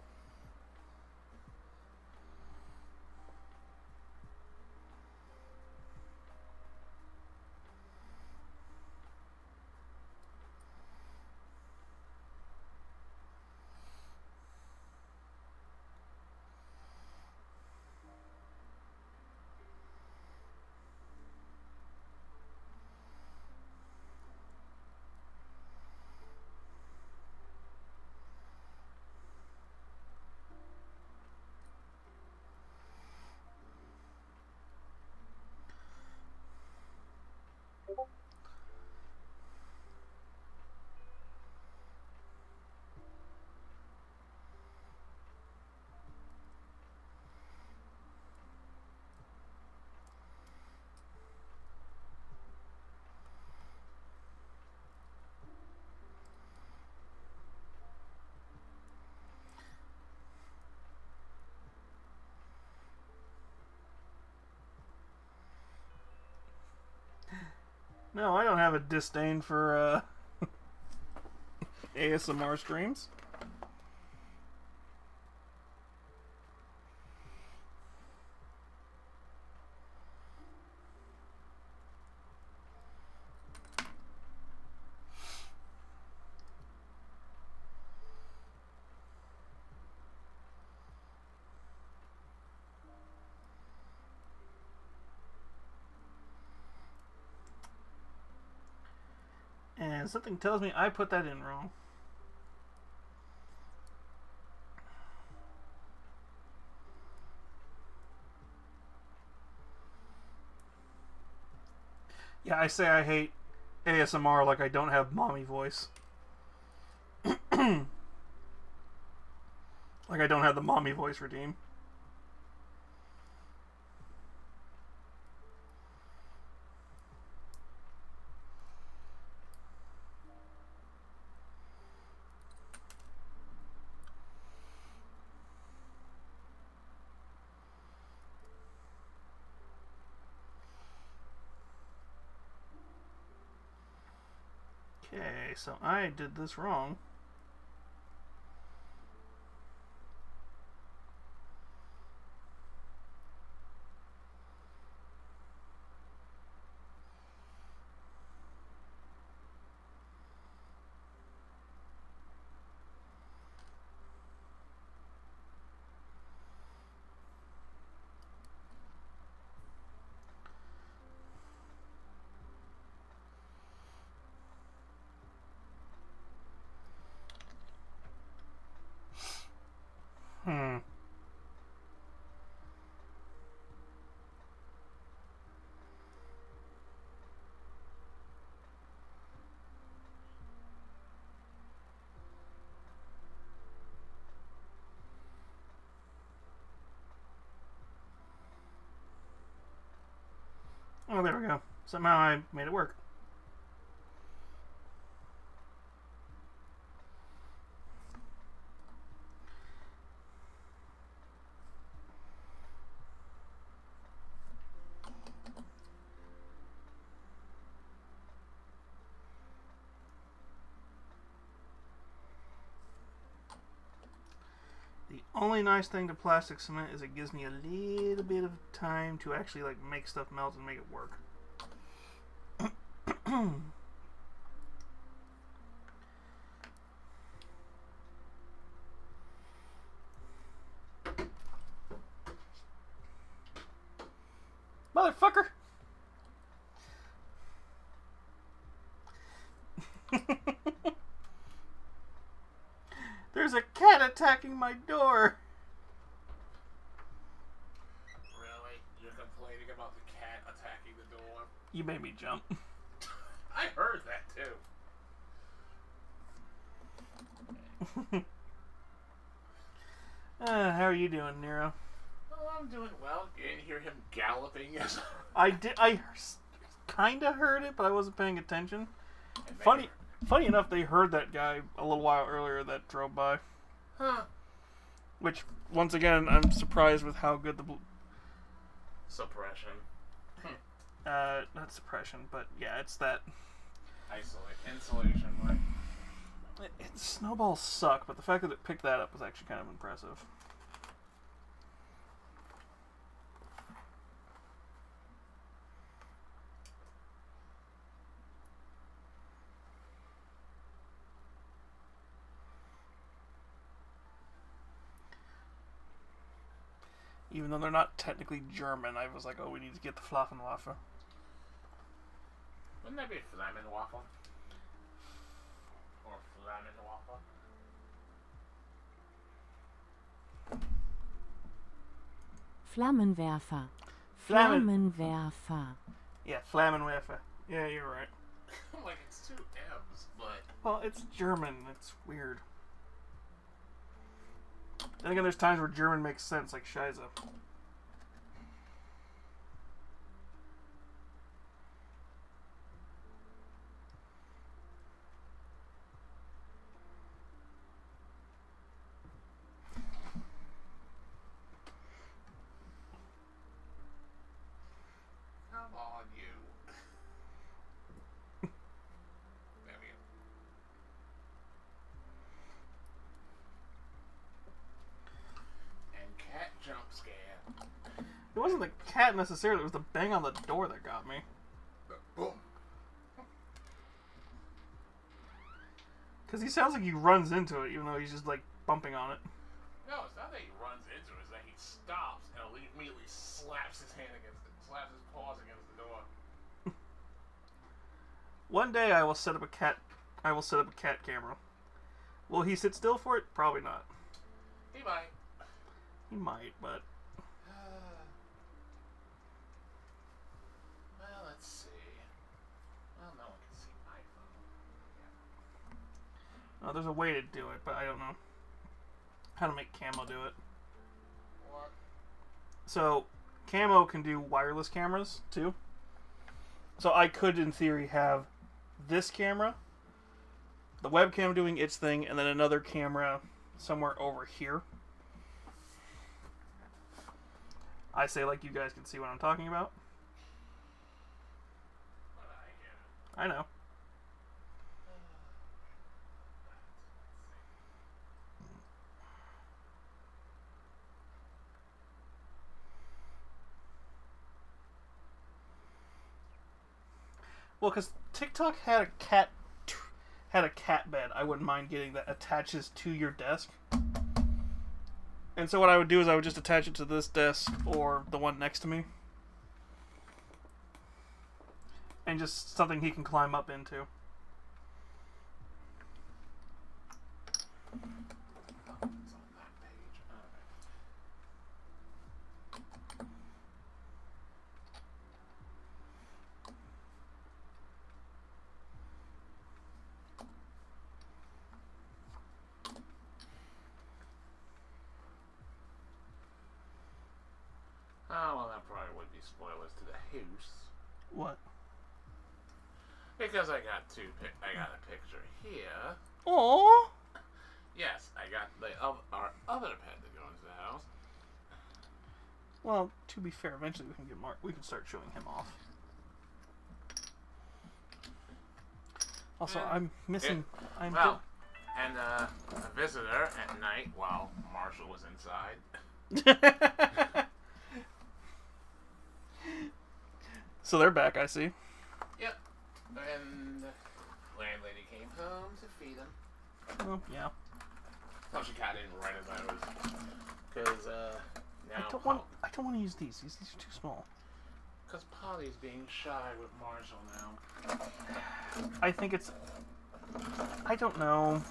Speaker 1: No, I don't have a disdain for ASMR streams. And something tells me I put that in wrong. Yeah, I say I hate ASMR like I don't have mommy voice. Like I don't have the mommy voice redeem. Okay, so I did this wrong. Hmm. Oh, there we go. Somehow I made it work. The only nice thing to plastic cement is it gives me a little bit of time to actually like make stuff melt and make it work. Motherfucker! There's a cat attacking my door!
Speaker 4: Really? You're complaining about the cat attacking the door?
Speaker 1: You made me jump.
Speaker 4: I heard that too.
Speaker 1: How are you doing, Nero?
Speaker 4: Oh, I'm doing well. You didn't hear him galloping as
Speaker 1: I did. I kind of heard it, but I wasn't paying attention. Funny enough, they heard that guy a little while earlier that drove by.
Speaker 4: Huh.
Speaker 1: Which, once again, I'm surprised with how good the
Speaker 4: Suppression.
Speaker 1: not suppression, but yeah, it's that.
Speaker 4: Insulation, like.
Speaker 1: Snowballs suck, but the fact that it picked that up was actually kind of impressive. Even though they're not technically German, I was like, oh, we need to get the Flaffenwaffe.
Speaker 4: Wouldn't that be Flammenwaffle? Or Flammenwaffle?
Speaker 5: Flammenwerfer. Flammenwerfer.
Speaker 1: Yeah, Flammenwaffe. Yeah, you're right.
Speaker 4: I'm like, it's two M's, but.
Speaker 1: Well, it's German. It's weird. Then again, there's times where German makes sense, like Scheiße.
Speaker 4: Come on, you. There we go. And cat jump scare.
Speaker 1: It wasn't the cat necessarily, it was the bang on the door that got me.
Speaker 4: Boom.
Speaker 1: Because he sounds like he runs into it, even though he's just like bumping on it.
Speaker 4: No, it's not that he runs into it, it's that he stops and immediately slaps his hand against it, slaps his paws against the door.
Speaker 1: One day I will set up a cat I will set up a cat camera. Will he sit still for it? Probably not.
Speaker 4: He might.
Speaker 1: He might, but...
Speaker 4: Well, let's see. Well, no one can see my phone.
Speaker 1: There's a way to do it, but I don't know how to make Camo do it.
Speaker 4: What?
Speaker 1: So, Camo can do wireless cameras, too. So I could, in theory, have this camera, the webcam doing its thing, and then another camera somewhere over here. I say like you guys can see what I'm talking about.
Speaker 4: But I get it.
Speaker 1: I know. Well, because TikTok had a cat bed. I wouldn't mind getting that attaches to your desk. And so what I would do is I would just attach it to this desk or the one next to me. And just something he can climb up into.
Speaker 4: Oh, it's on that page. Alright. Oh, well, that probably would be spoilers to the house.
Speaker 1: What?
Speaker 4: Because I got a picture here.
Speaker 1: Aww.
Speaker 4: Yes, I got our other pet to go into the house.
Speaker 1: Well, to be fair, eventually we can start showing him off. Also, I'm missing.
Speaker 4: And a visitor at night while Marshall was inside.
Speaker 1: So they're back, I see.
Speaker 4: Yep. And the landlady came home to feed him.
Speaker 1: Oh, yeah.
Speaker 4: Oh, she got in right as I was. Because, now.
Speaker 1: I don't want to use these. These are too small.
Speaker 4: Because Polly's being shy with Marshall now.
Speaker 1: I think it's... I don't know.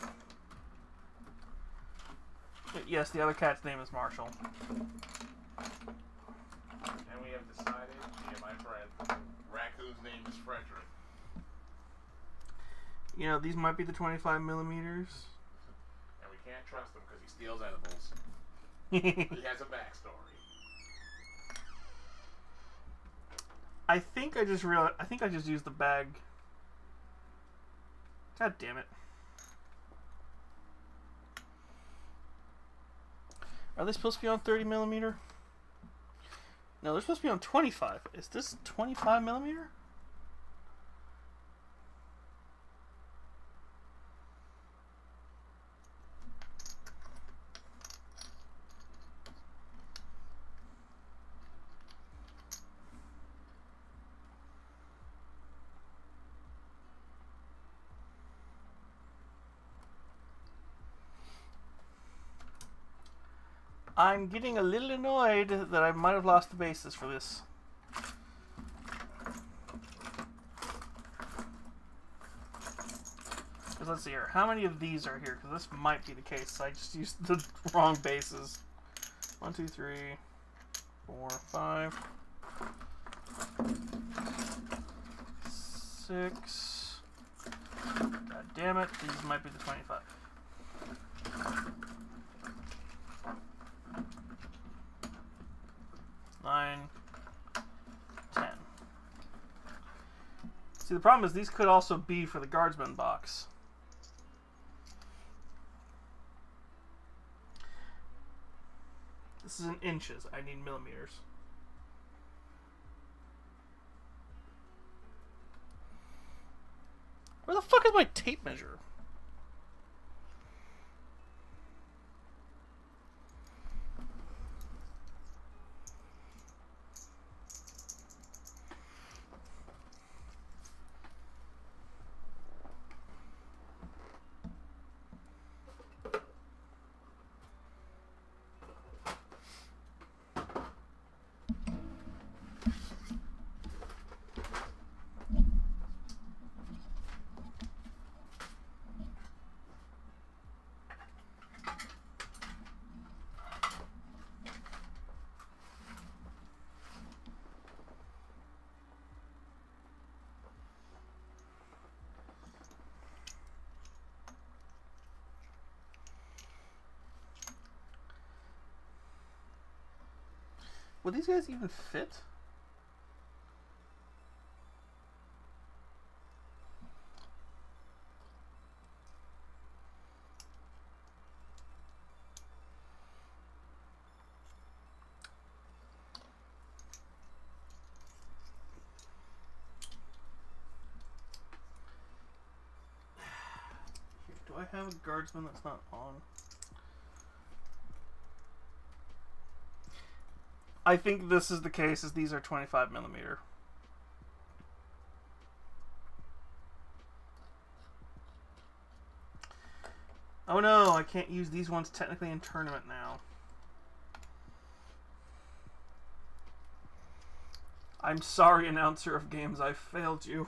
Speaker 1: But yes, the other cat's name is Marshall.
Speaker 4: And we have decided, me and my friend, Raccoon's name is Frederick.
Speaker 1: You know, these might be the 25 millimeters.
Speaker 4: And we can't trust him because he steals edibles. He has a backstory.
Speaker 1: I think I just used the bag. God damn it. Are they supposed to be on 30 millimeter? No, they're supposed to be on 25. Is this 25 millimeter? I'm getting a little annoyed that I might have lost the basis for this. Because let's see here. How many of these are here? Because this might be the case. I just used the wrong bases. 1, 2, 3, 4, 5, 6. God damn it. These might be the 25. Nine, 10. See, the problem is these could also be for the guardsman box. This is in inches. I need millimeters. Where the fuck is my tape measure? Would these guys even fit? Do I have a guardsman that's not on? I think this is the case, as these are 25mm. Oh no, I can't use these ones technically in tournament now. I'm sorry, announcer of games, I failed you.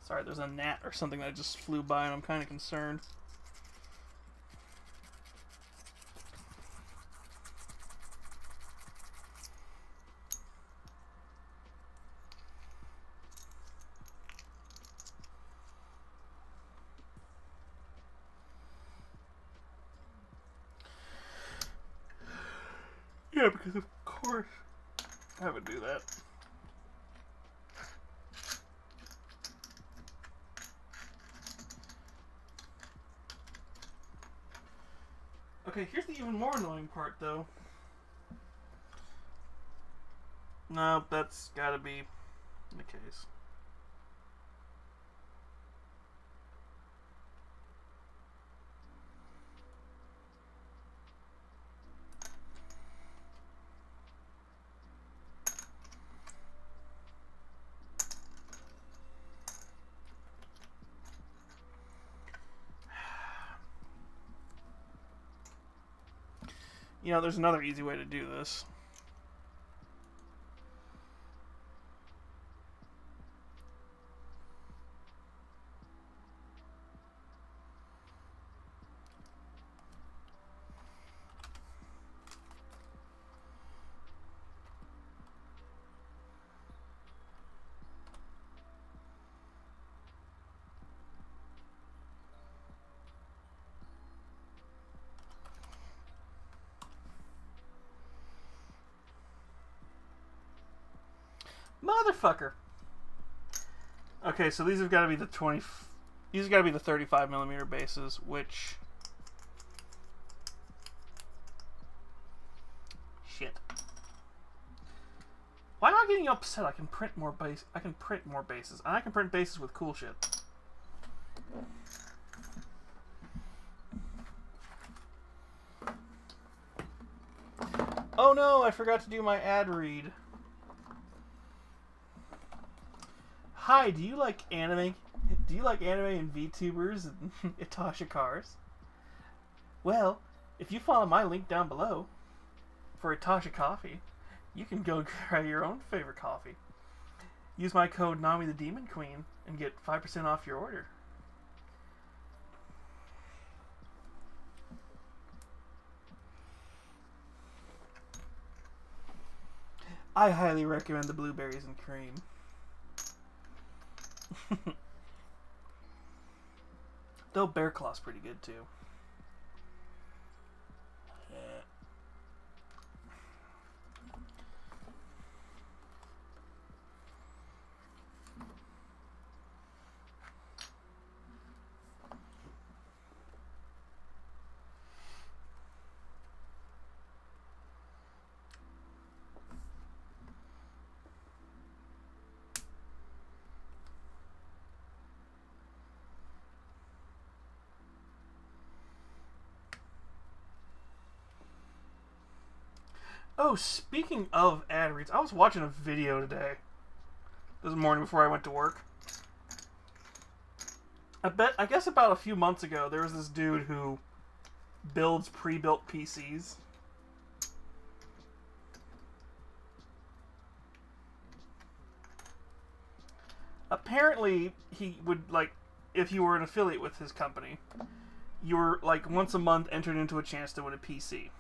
Speaker 1: Sorry, there's a gnat or something that just flew by and I'm kind of concerned. Yeah, because of course I would do that. Okay, here's the even more annoying part, though. No, that's gotta be the case. You know, there's another easy way to do this. Motherfucker. Okay, so these have got to be the 20. These have got to be the 35mm bases, which. Shit. Why am I getting upset? I can print more base. I can print more bases, and I can print bases with cool shit. Oh no! I forgot to do my ad read. Hi, do you like anime? Do you like anime and VTubers and Itasha cars? Well, if you follow my link down below for Itasha coffee, you can go try your own favorite coffee. Use my code Nami the Demon Queen and get 5% off your order. I highly recommend the blueberries and cream. Though Bear Claw's pretty good too. Oh, speaking of ad reads, I was watching a video today. This morning before I went to work. I guess about a few months ago, there was this dude who builds pre-built PCs. Apparently, he would, like, if you were an affiliate with his company, you were, like, once a month entered into a chance to win a PC.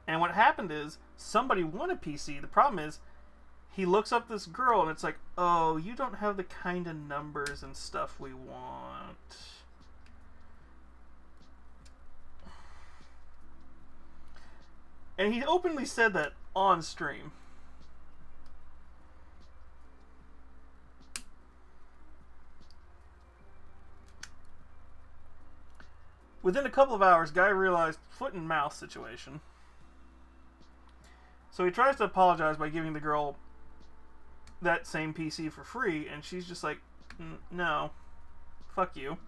Speaker 1: And what happened is, somebody won a PC. The problem is, he looks up this girl, and it's like, oh, you don't have the kind of numbers and stuff we want. And he openly said that on stream. Within a couple of hours, guy realized foot and mouth situation. So he tries to apologize by giving the girl that same PC for free, and she's just like, no, fuck you.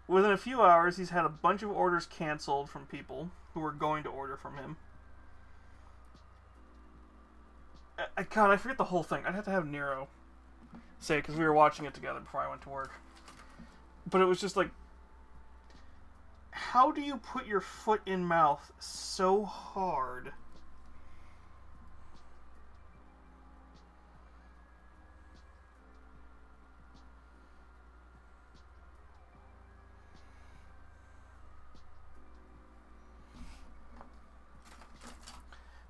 Speaker 1: Within a few hours, he's had a bunch of orders canceled from people who were going to order from him. God, I forget the whole thing. I'd have to have Nero say it, because we were watching it together before I went to work. But it was just like, how do you put your foot in mouth so hard?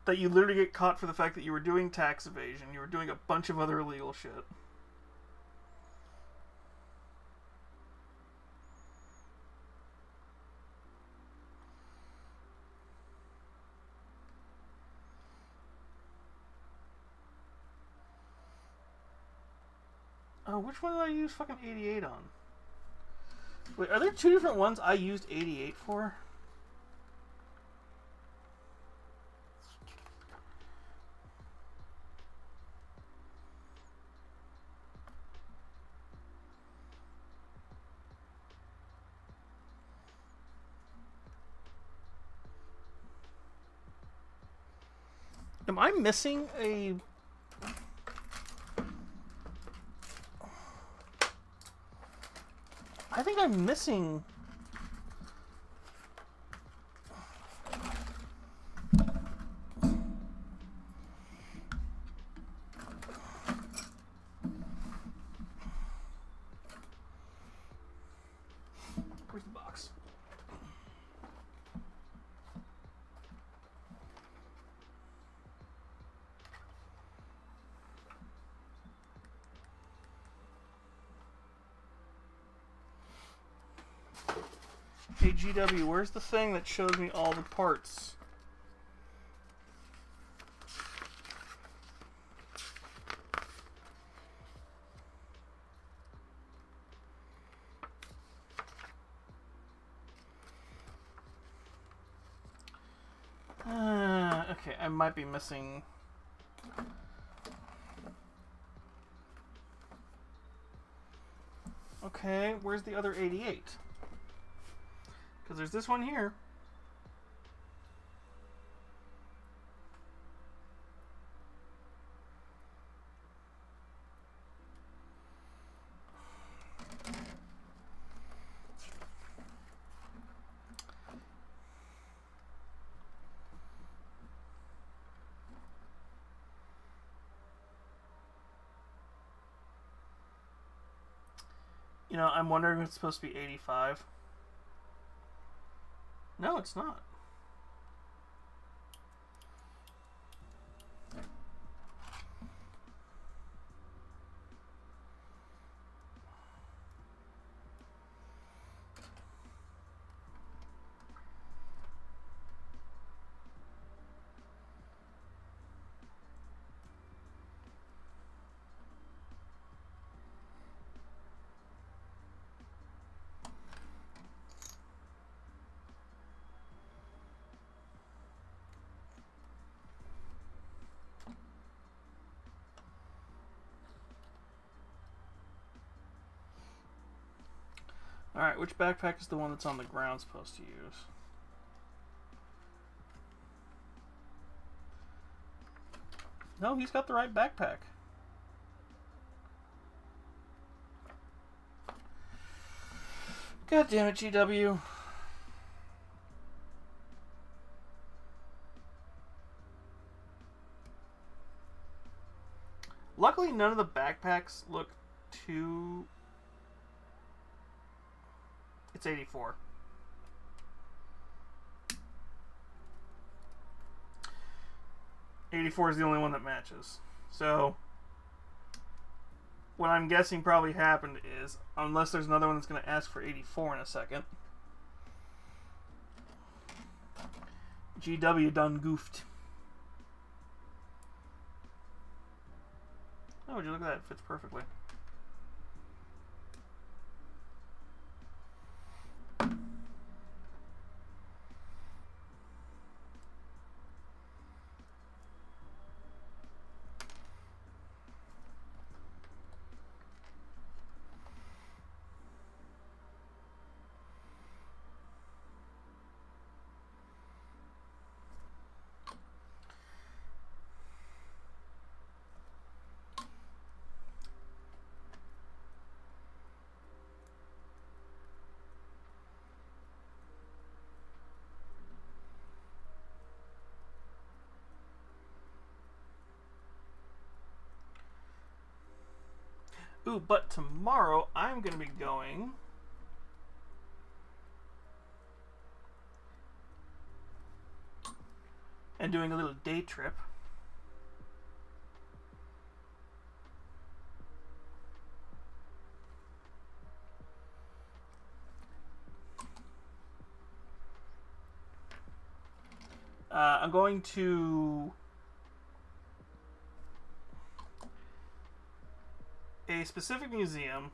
Speaker 1: That you literally get caught for the fact that you were doing tax evasion, you were doing a bunch of other illegal shit. Oh, which one did I use fucking 88 on? Wait, are there two different ones I used 88 for? Am I missing a... I think I'm missing... Where's the box? Hey GW, where's the thing that shows me all the parts? Okay, I might be missing... Okay, where's the other 88? Because there's this one here. You know, I'm wondering if it's supposed to be 85. No, it's not. Alright, which backpack is the one that's on the ground supposed to use? No, he's got the right backpack. God damn it, GW. Luckily, none of the backpacks look too... It's 84. '84 is the only one that matches. So, what I'm guessing probably happened is, unless there's another one that's going to ask for 84 in a second, GW done goofed. Oh, would you look at that? It fits perfectly. Ooh, but tomorrow I'm going to be going and doing a little day trip. I'm going to a specific museum.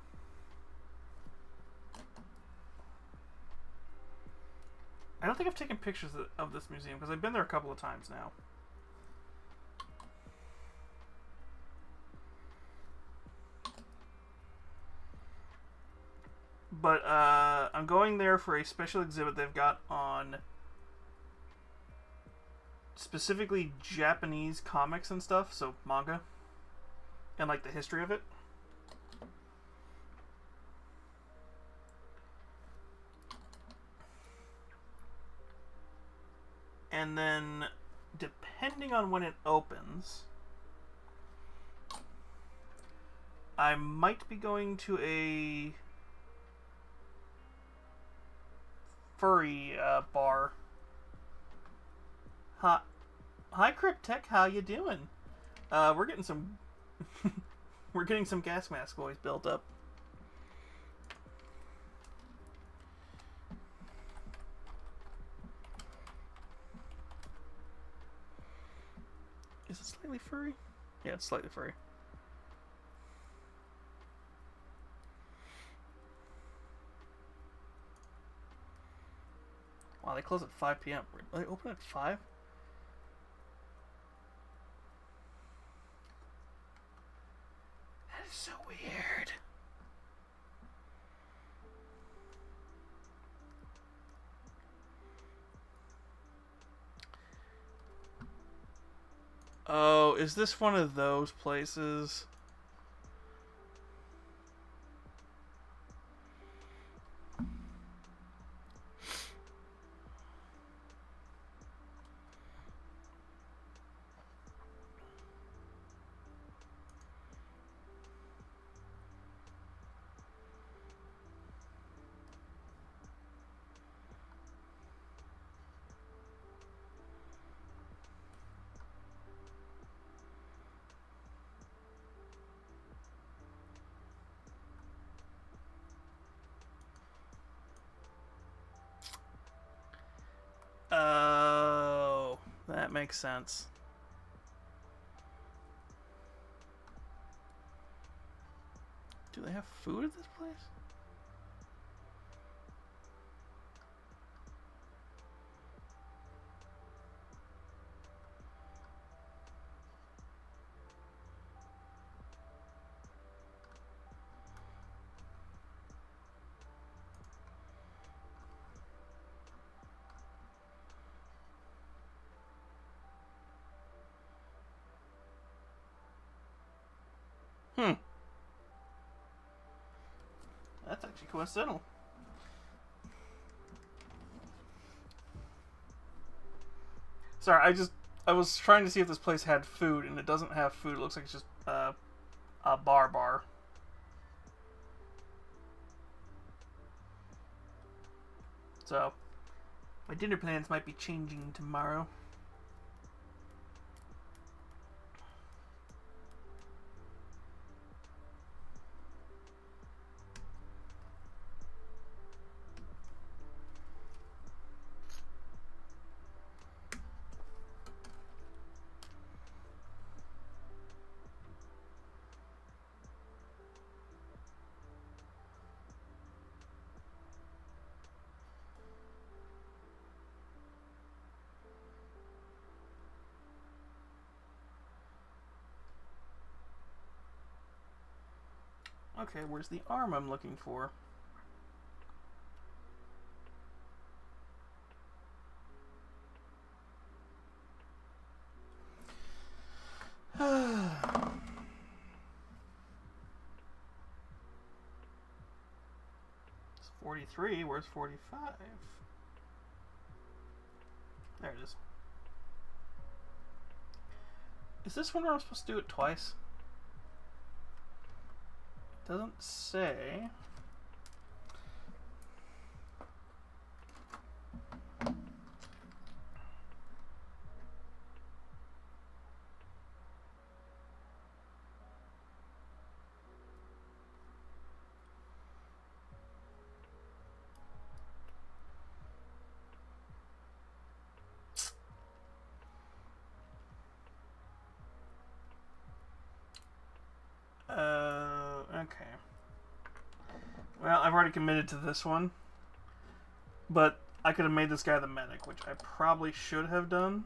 Speaker 1: I don't think I've taken pictures of this museum because I've been there a couple of times now. But I'm going there for a special exhibit they've got on specifically Japanese comics and stuff, so manga, and like the history of it. And then, depending on when it opens, I might be going to a furry bar. Hi, Cryptech, how you doing? We're getting some we're getting some gas mask boys built up. Is it slightly furry? Yeah, it's slightly furry. Wow, they close at 5 p.m. They open at 5? That is so weird. Oh, is this one of those places? Oh, that makes sense. Do they have food at this place? That's actually coincidental. Sorry, I was trying to see if this place had food, and it doesn't have food. It looks like it's just a bar. So, my dinner plans might be changing tomorrow. Okay, where's the arm I'm looking for? It's 43. Where's 45? There it is. Is this one where I'm supposed to do it twice? Doesn't say. Okay. Well, I've already committed to this one. But I could have made this guy the medic, which I probably should have done.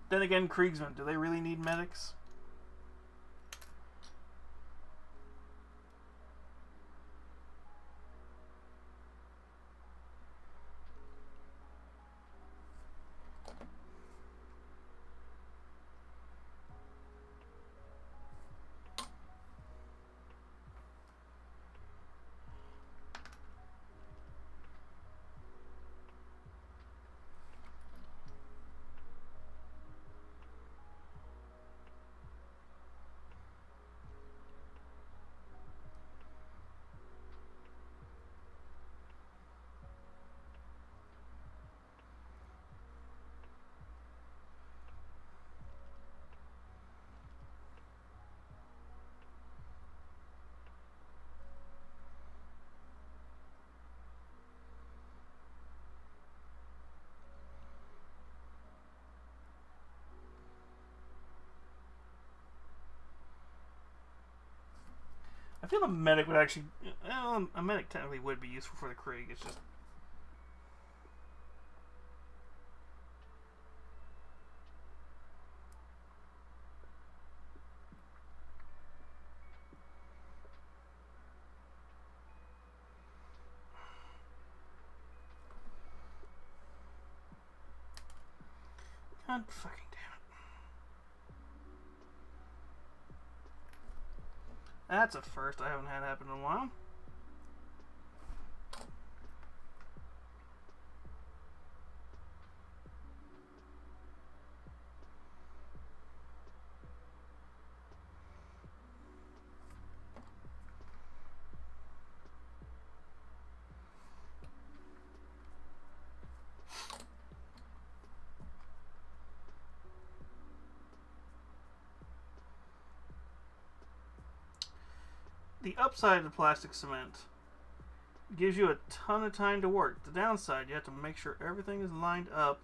Speaker 1: Then again, Kreigsman, do they really need medics? I feel a medic would actually... Well, a medic technically would be useful for the Krieg. It's just... God fucking damn it. That's a first I haven't had happen in a while. The upside of the plastic cement gives you a ton of time to work. The downside, you have to make sure everything is lined up.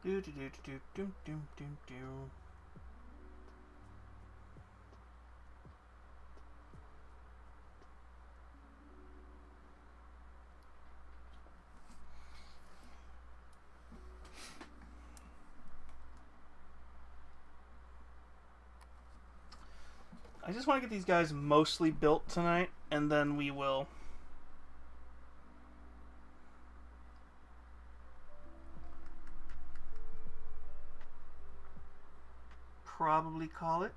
Speaker 1: Do do do do do do do do. I just want to get these guys mostly built tonight, and then we will probably call it.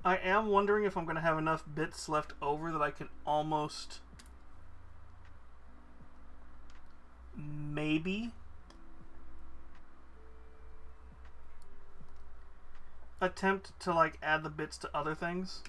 Speaker 1: I am wondering if I'm going to have enough bits left over that I can almost maybe attempt to like add the bits to other things.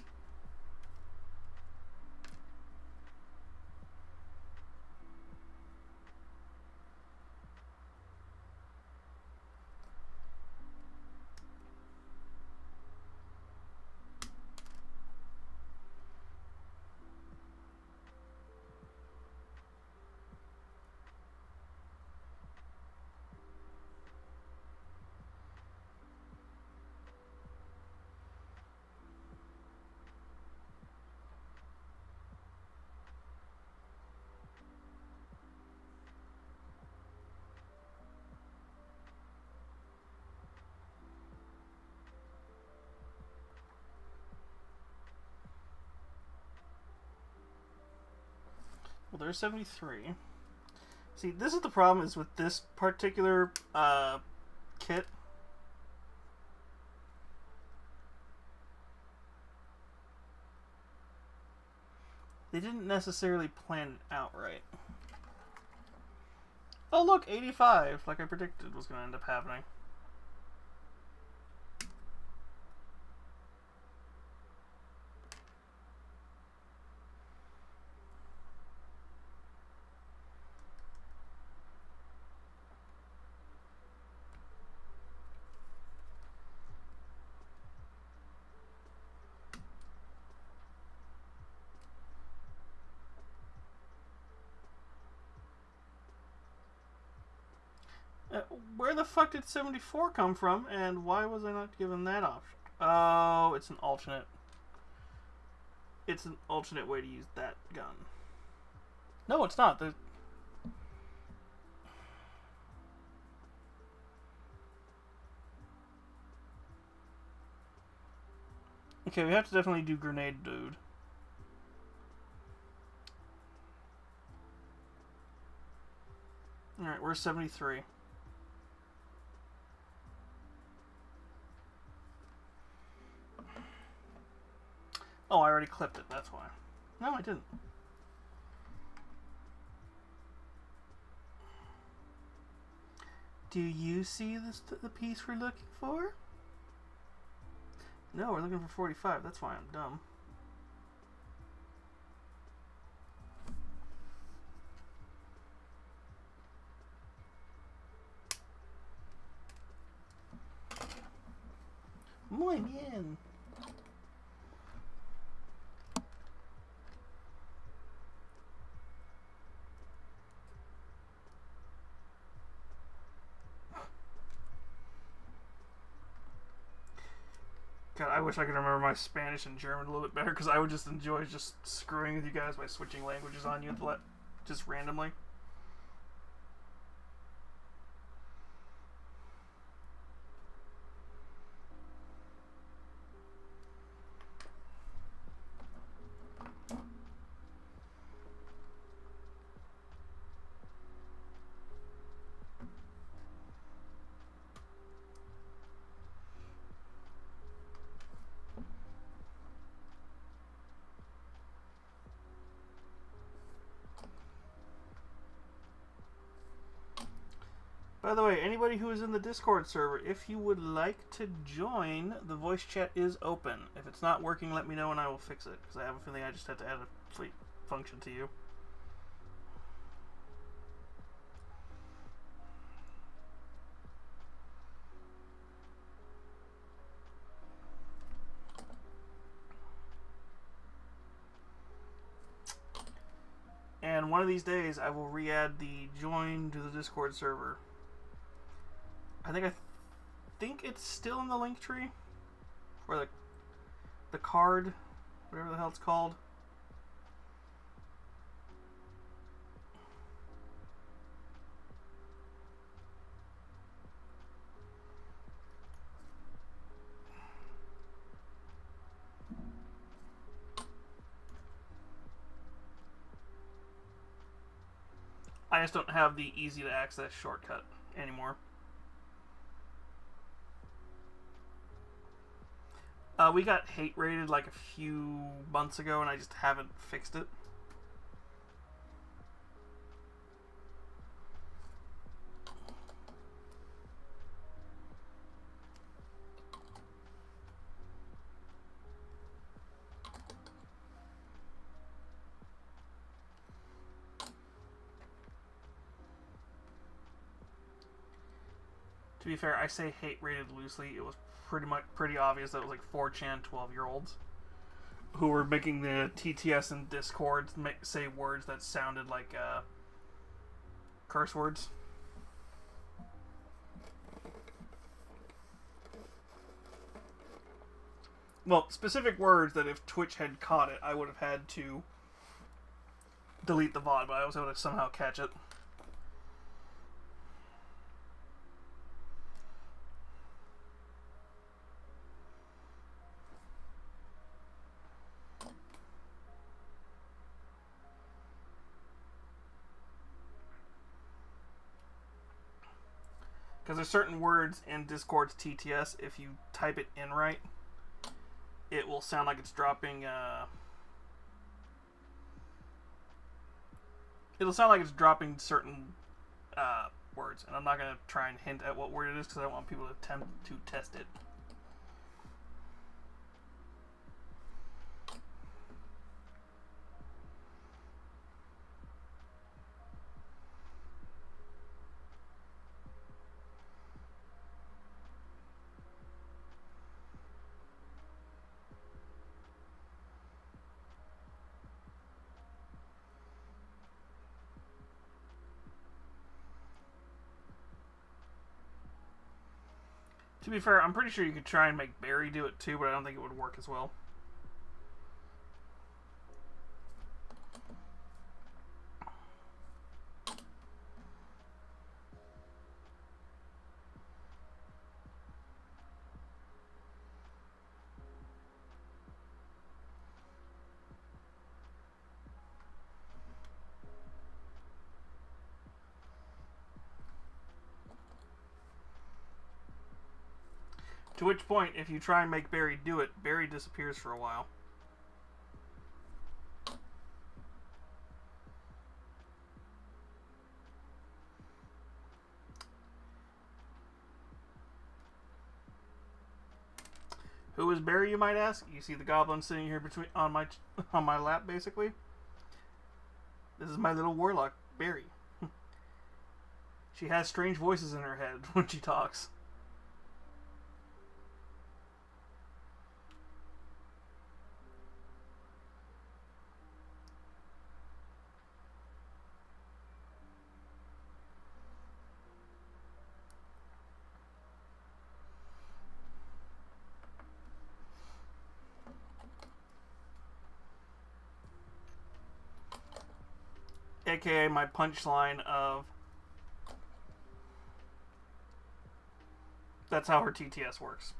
Speaker 1: Well, there's 73. See, this is the problem is with this particular kit. They didn't necessarily plan it out right. Oh look, 85, like I predicted was going to end up happening. Where the fuck did 74 come from, and why was I not given that option? Oh, it's an alternate. It's an alternate way to use that gun. No, it's not. Okay, we have to definitely do Grenade Dude. Alright, we're 73. Oh, I already clipped it, that's why. No, I didn't. Do you see the piece we're looking for? No, we're looking for 45. That's why I'm dumb. Muy bien. God, I wish I could remember my Spanish and German a little bit better, because I would just enjoy just screwing with you guys by switching languages on you just randomly. By the way, anybody who is in the Discord server, if you would like to join, the voice chat is open. If it's not working, let me know and I will fix it, because I have a feeling I just had to add a fleet function to you. And one of these days, I will re-add the join to the Discord server. I think it's still in the link tree, or the card, whatever the hell it's called. I just don't have the easy to access shortcut anymore. We got hate rated like a few months ago and I just haven't fixed it. To be fair, I say hate rated loosely. It was pretty obvious that it was like 4chan 12-year-olds who were making the TTS and Discord say words that sounded like curse words. Well, specific words that if Twitch had caught it, I would have had to delete the VOD, but I was able to somehow catch it. Because there's certain words in Discord's TTS, if you type it in right, it will sound like it's dropping, it'll sound like it's dropping certain words. And I'm not going to try and hint at what word it is, because I don't want people to attempt to test it. To be fair, I'm pretty sure you could try and make Barry do it too, but I don't think it would work as well. To which point, if you try and make Barry do it, Barry disappears for a while. Who is Barry, you might ask? You see the goblin sitting here on my lap, basically. This is my little warlock, Barry. She has strange voices in her head when she talks. AKA my punchline of that's how her TTS works.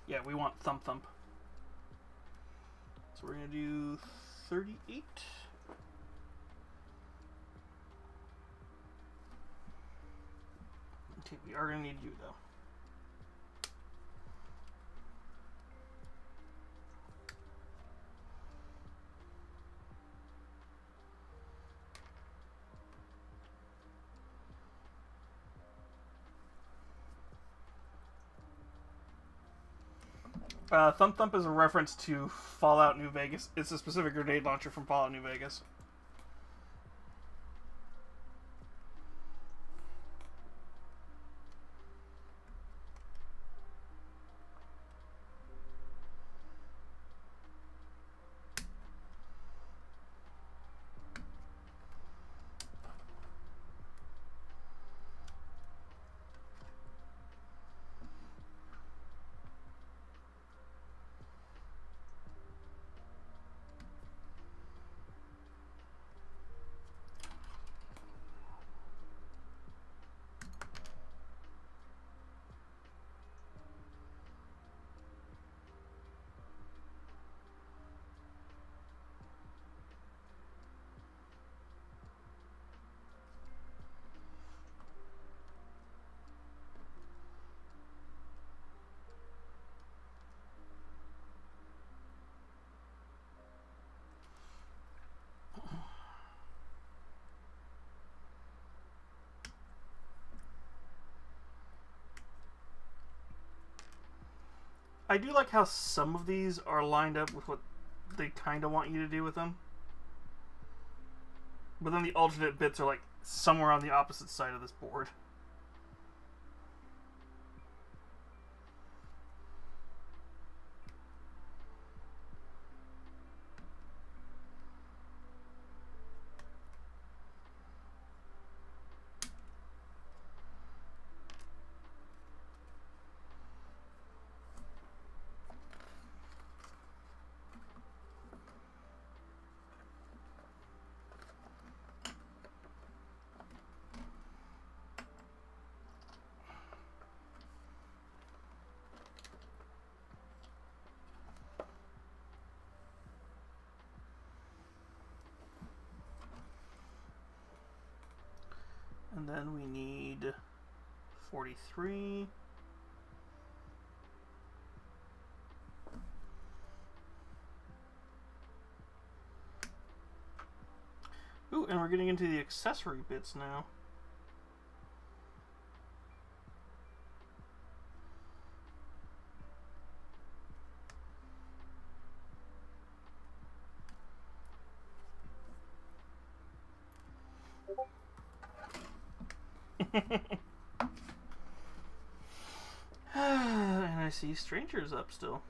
Speaker 1: Yeah, we want thump thump. So we're gonna do 38. Okay, we are gonna need you though. Thump Thump is a reference to Fallout New Vegas. It's a specific grenade launcher from Fallout New Vegas. I do like how some of these are lined up with what they kind of want you to do with them. But then the alternate bits are like somewhere on the opposite side of this board. And then we need 43. Ooh, and we're getting into the accessory bits now. And I see strangers up still.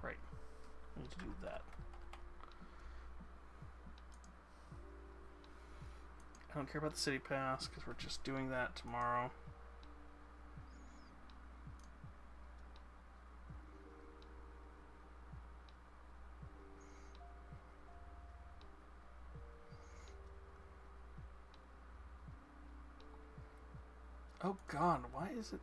Speaker 1: Right. I need to do that. I don't care about the city pass because we're just doing that tomorrow. Oh God, why is it?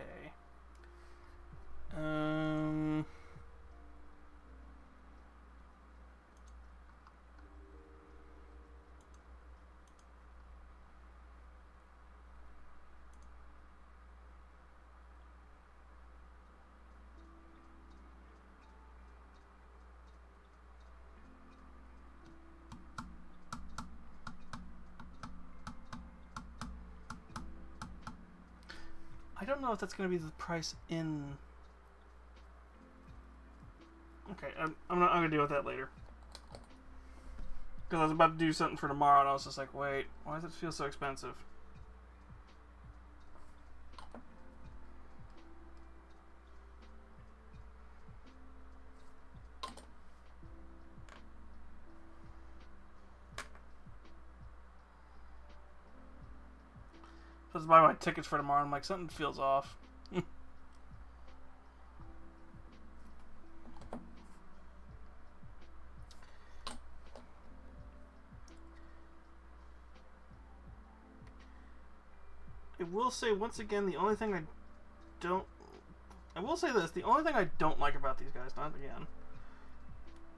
Speaker 1: okay. Um... I don't know if that's going to be the price in... Okay, I'm going to deal with that later. Because I was about to do something for tomorrow, and I was just like, wait, why does it feel so expensive? So I was buying my tickets for tomorrow, and I'm like, something feels off. I will say, once again, the only thing I will say this, the only thing I don't like about these guys, not again,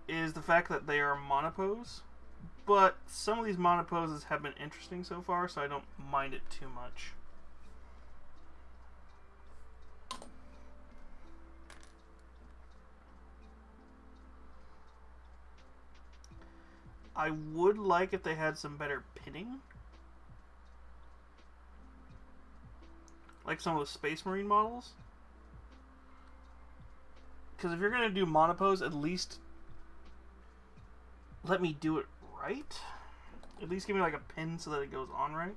Speaker 1: is the fact that they are monopose. But some of these monoposes have been interesting so far, so I don't mind it too much. I would like if they had some better pinning. Like some of the Space Marine models. Because if you're going to do monopose, at least let me do it right. At least give me like a pin so that it goes on right.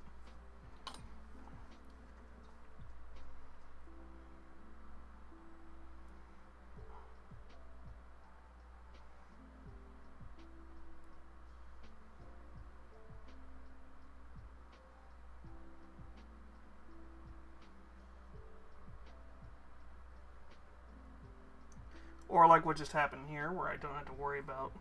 Speaker 1: Or like what just happened here, where I don't have to worry about...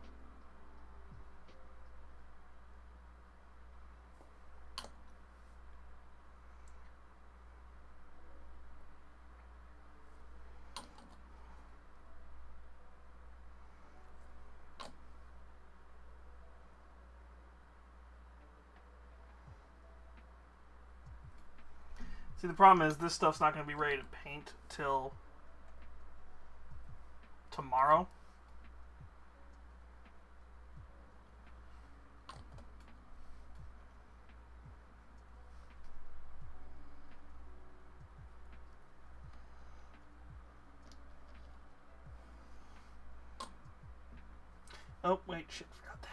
Speaker 1: See, the problem is this stuff's not going to be ready to paint till tomorrow. Oh, wait, shit, forgot that.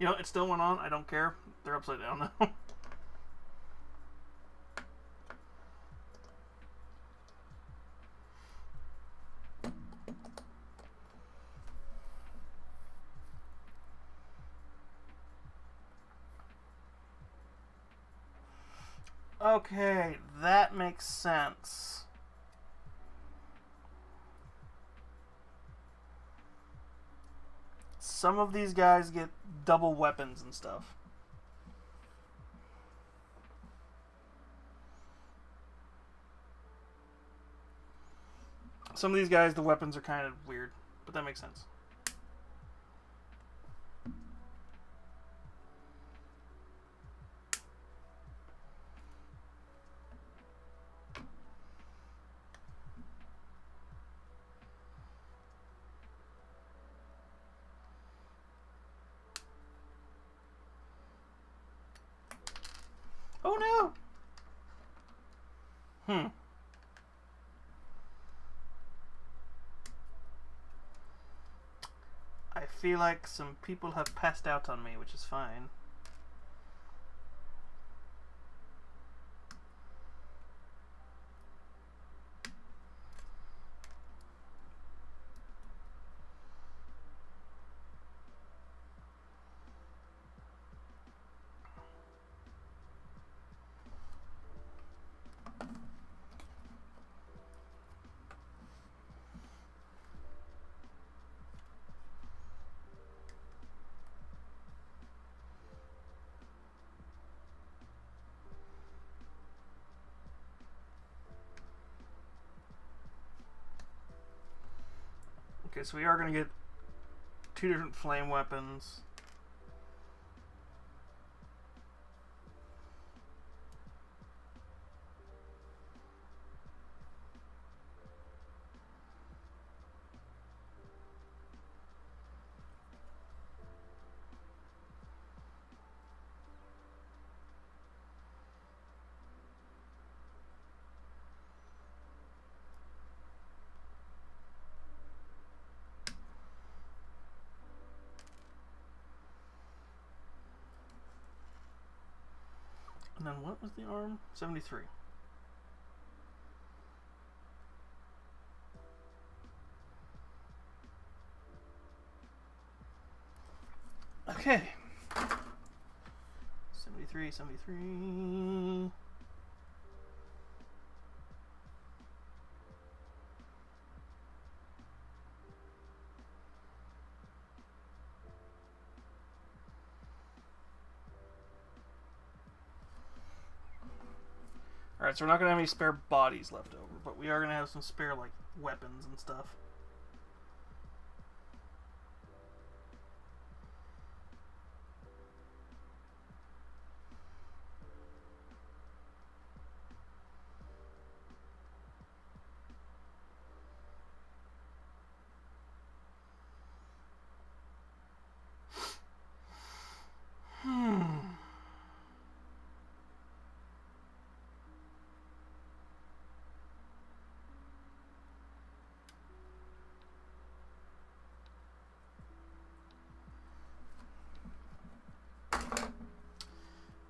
Speaker 1: You know, it still went on. I don't care. They're upside down now. Okay, that makes sense. Some of these guys get double weapons and stuff. Some of these guys, the weapons are kind of weird, but that makes sense. Oh no! I feel like some people have passed out on me, which is fine. so we are going to get 2 different flame weapons. And then what was the arm? 73. Okay. 73, 73. Alright, so we're not going to have any spare bodies left over, but we are going to have some spare, like, weapons and stuff.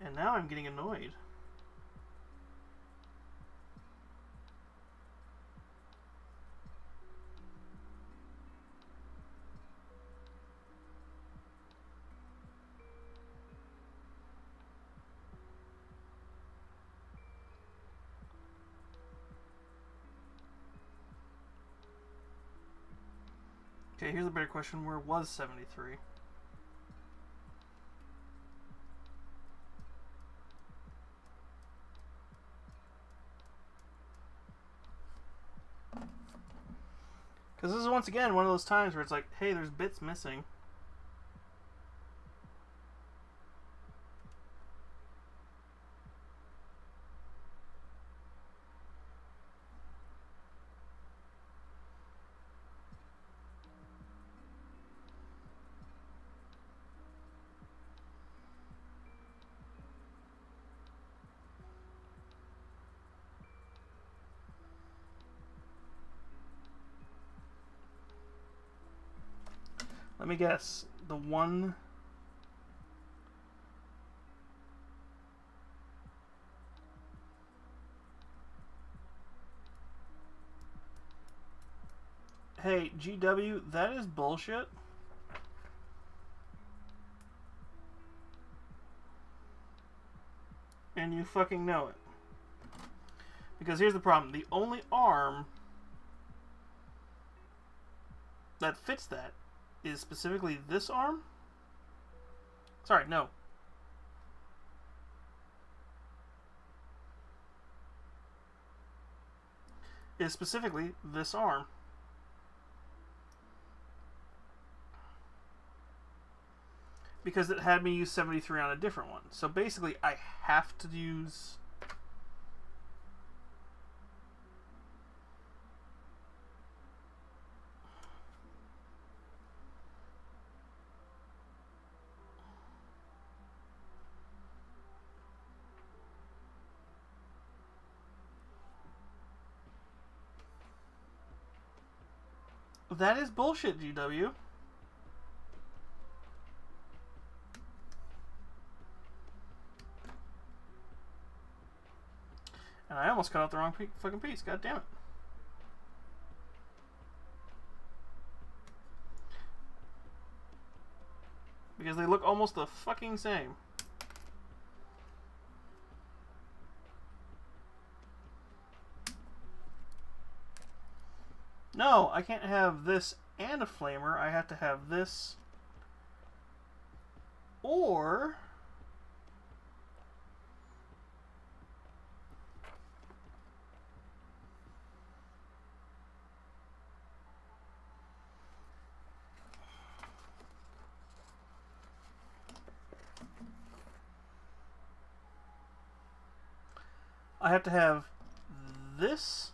Speaker 1: And now I'm getting annoyed. Okay, here's a better question. Where was 73? Because this is once again one of those times where it's like, hey, there's bits missing. Let me guess. The one... Hey, GW, that is bullshit. And you fucking know it. Because here's the problem. The only arm that fits that is specifically this arm. Sorry, no. Is specifically this arm. Because it had me use 73 on a different one. So basically, I have to use... That is bullshit, GW. And I almost cut out the wrong fucking piece. God damn it. Because they look almost the fucking same. No, I can't have this and a flamer. I have to have this or... I have to have this,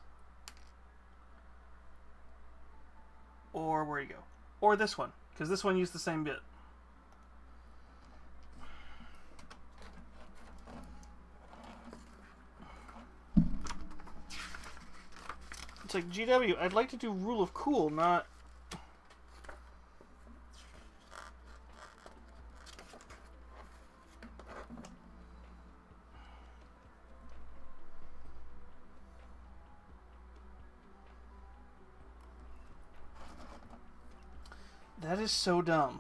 Speaker 1: or where you go, or this one, because this one used the same bit. It's like, GW, I'd like to do rule of cool, not... That is so dumb.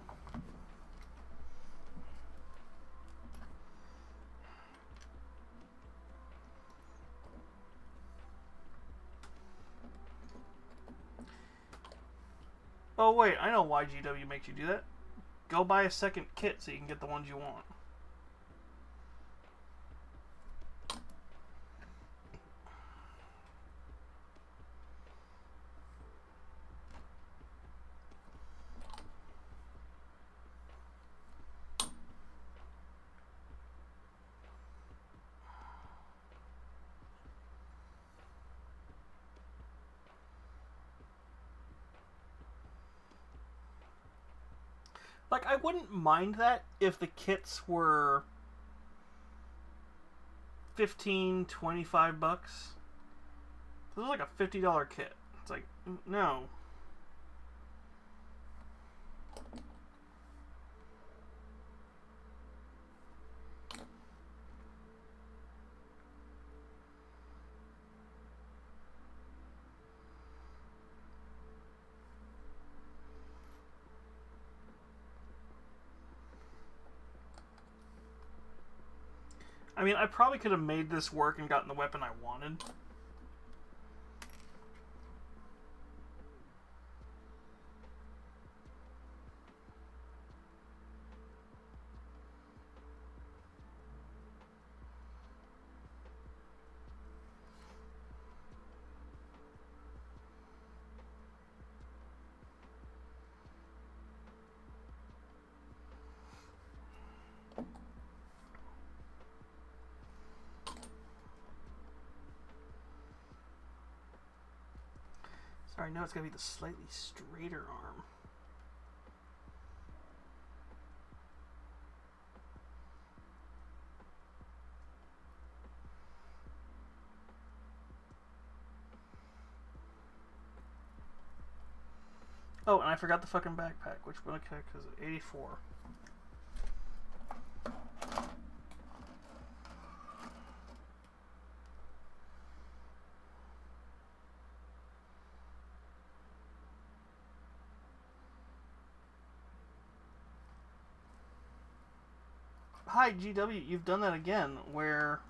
Speaker 1: Oh wait, I know why GW makes you do that. Go buy a second kit so you can get the ones you want. Like, I wouldn't mind that if the kits were 15, 25 bucks. This is like a $50 kit. It's like, no. I mean, I probably could have made this work and gotten the weapon I wanted. Sorry, no, it's gotta be the slightly straighter arm. Oh, and I forgot the fucking backpack, which one is it? 84. Hi, GW, you've done that again, where...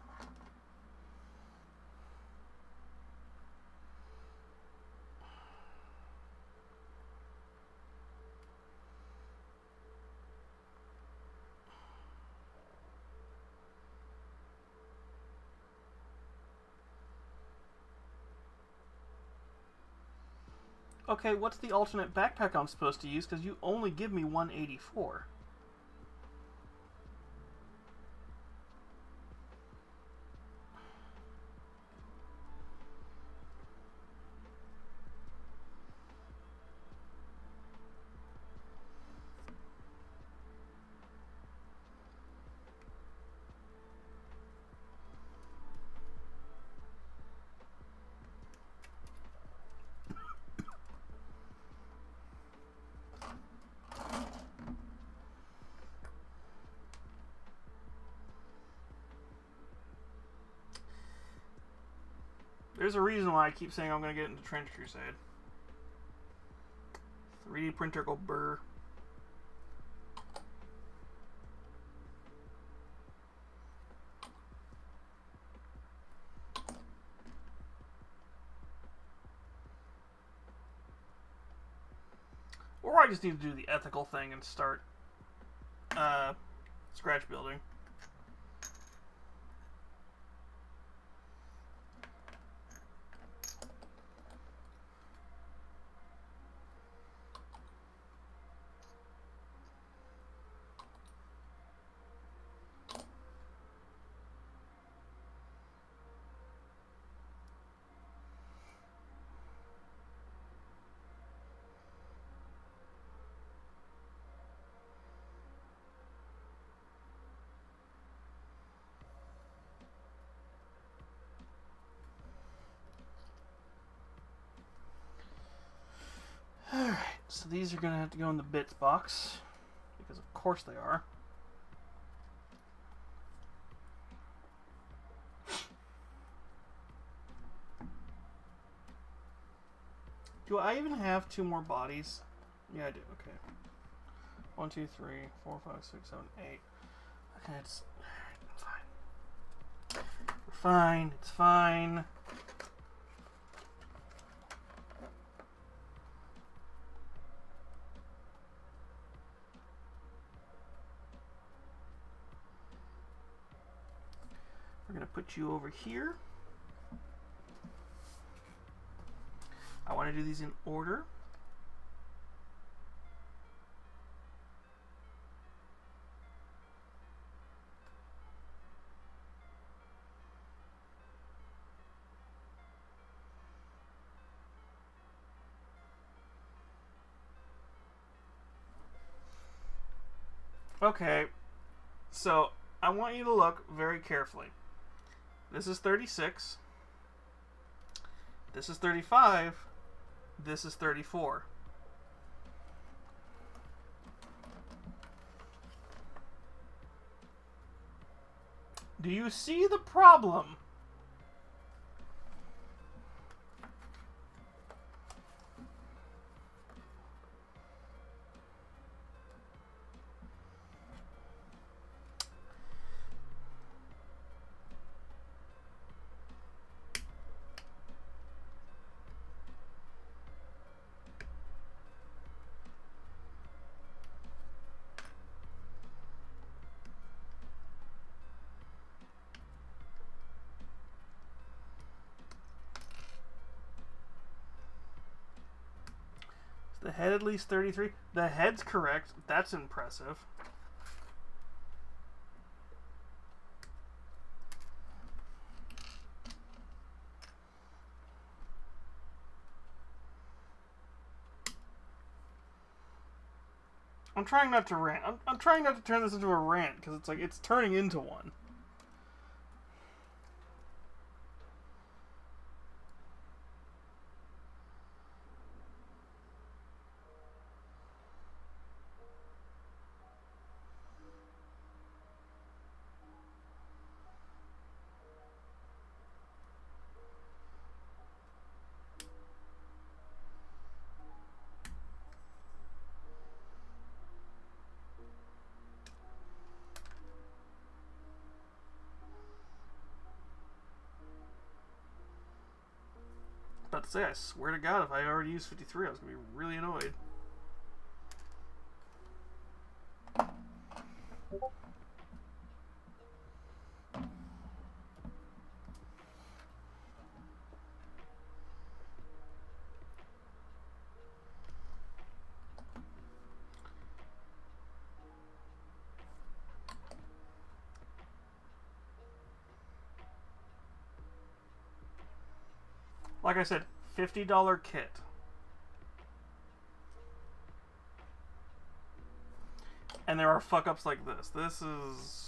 Speaker 1: Okay, what's the alternate backpack I'm supposed to use? Because you only give me 184. There's a reason why I keep saying I'm going to get into Trench Crusade. 3D printer go burr. Or I just need to do the ethical thing and start scratch building. these are going to have to go in the bits box, because of course they are. Do I even have 2 more bodies? Yeah, I do. Okay. 1, 2, 3, 4, 5, 6, 7, 8. Okay, it's fine. We're fine. It's fine. We're going to put you over here. I want to do these in order. Okay, so I want you to look very carefully. This is 36. This is 35. This is 34. Do you see the problem? The head at least 33. The head's correct. That's impressive. I'm trying not to rant. I'm trying not to turn this into a rant, because it's like, it's turning into one. About to say, I swear to God, if I already used 53, I was going to be really annoyed. Like I said, $50 kit. And there are fuck-ups like this. This is...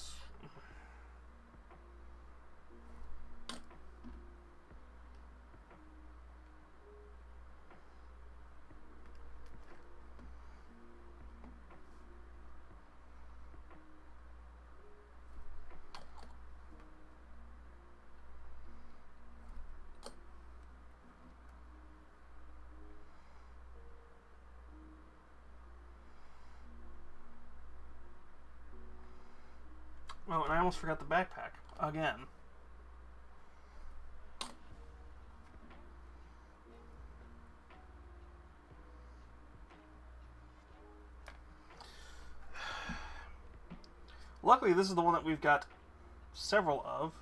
Speaker 1: Oh, and I almost forgot the backpack. Again. Luckily, this is the one that we've got several of.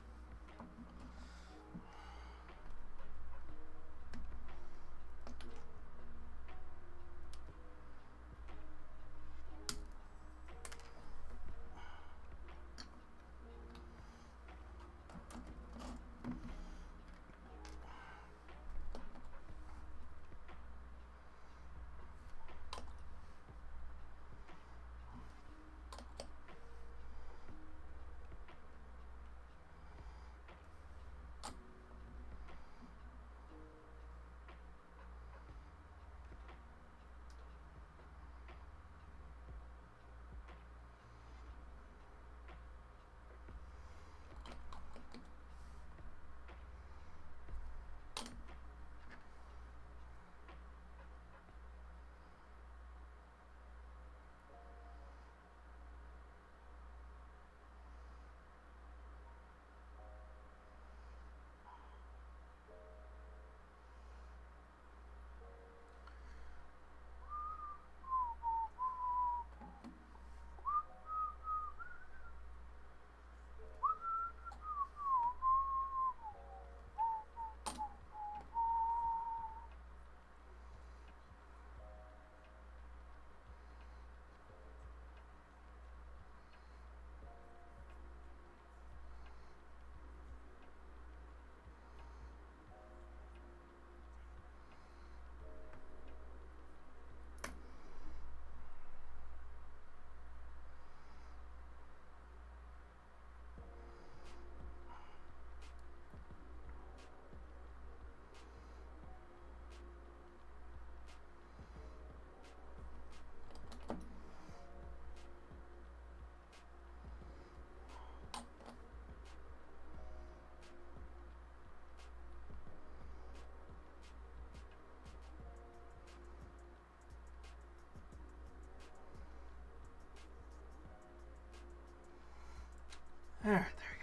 Speaker 1: Alright, there we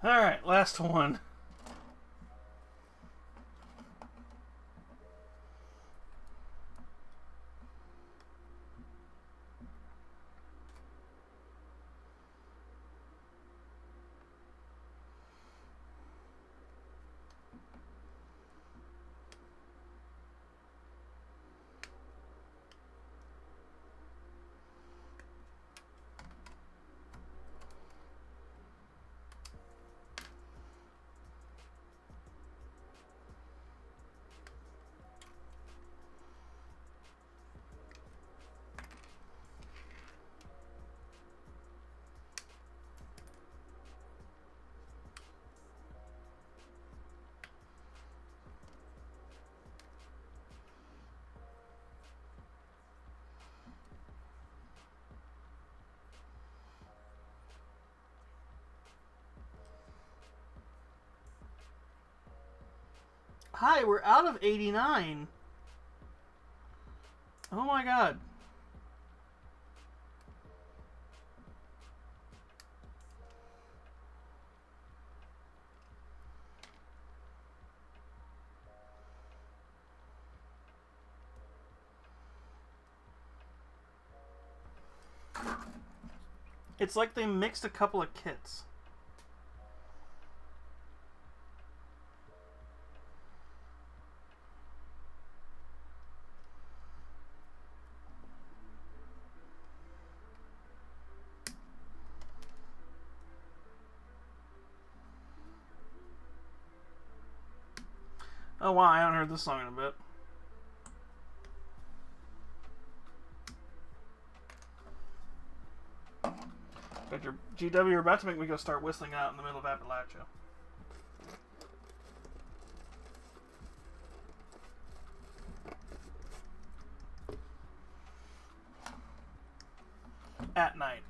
Speaker 1: go. Alright, last one. Hi, we're out of 89. Oh my god. It's like they mixed a couple of kits. Oh wow, I haven't heard this song in a bit. But your GW, you're about to make me go start whistling out in the middle of Appalachia. At night.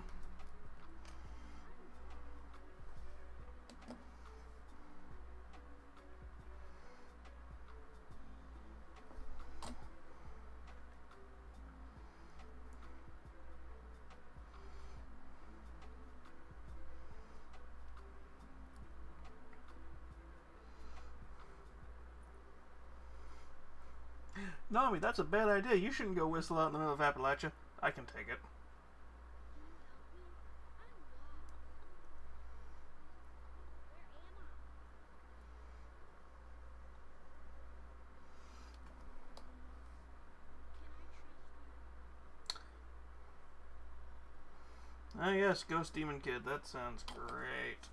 Speaker 1: Nami, that's a bad idea. You shouldn't go whistle out in the middle of Appalachia. I can take it. Ah yes, Ghost Demon Kid. That sounds great.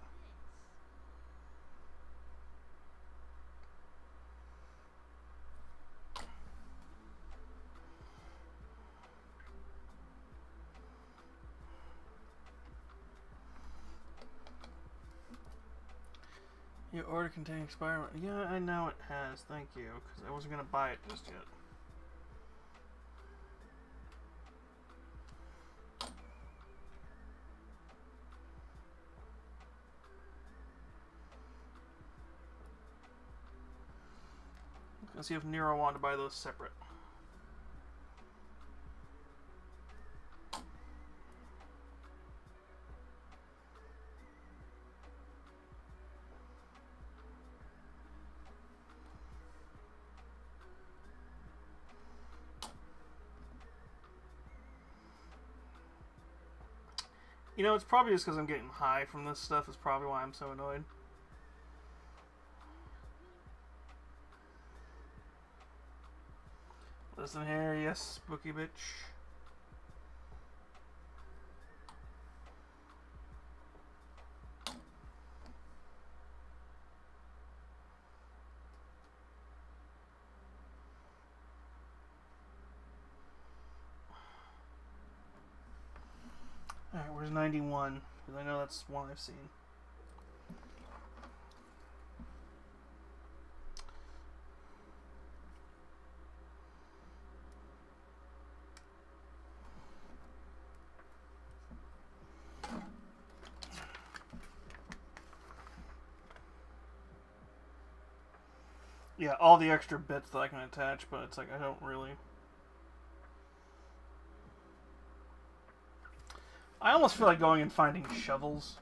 Speaker 1: Your order contains expired. Yeah, I know it has. Thank you, because I wasn't gonna buy it just yet. Let's see if Nero wanted to buy those separate. You know, it's probably just because I'm getting high from this stuff is probably why I'm so annoyed. Listen here, yes, spooky bitch. Alright, where's 91? Because I know that's one I've seen. Yeah, all the extra bits that I can attach, but it's like I don't really. I almost feel like going and finding shovels.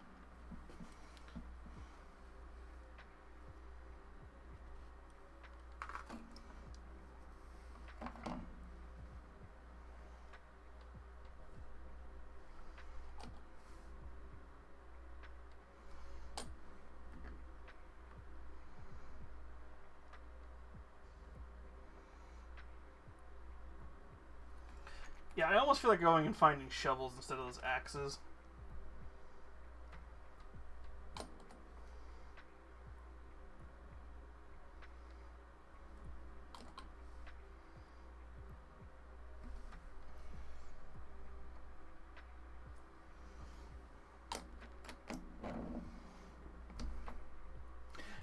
Speaker 1: Yeah, I almost feel like going and finding shovels instead of those axes.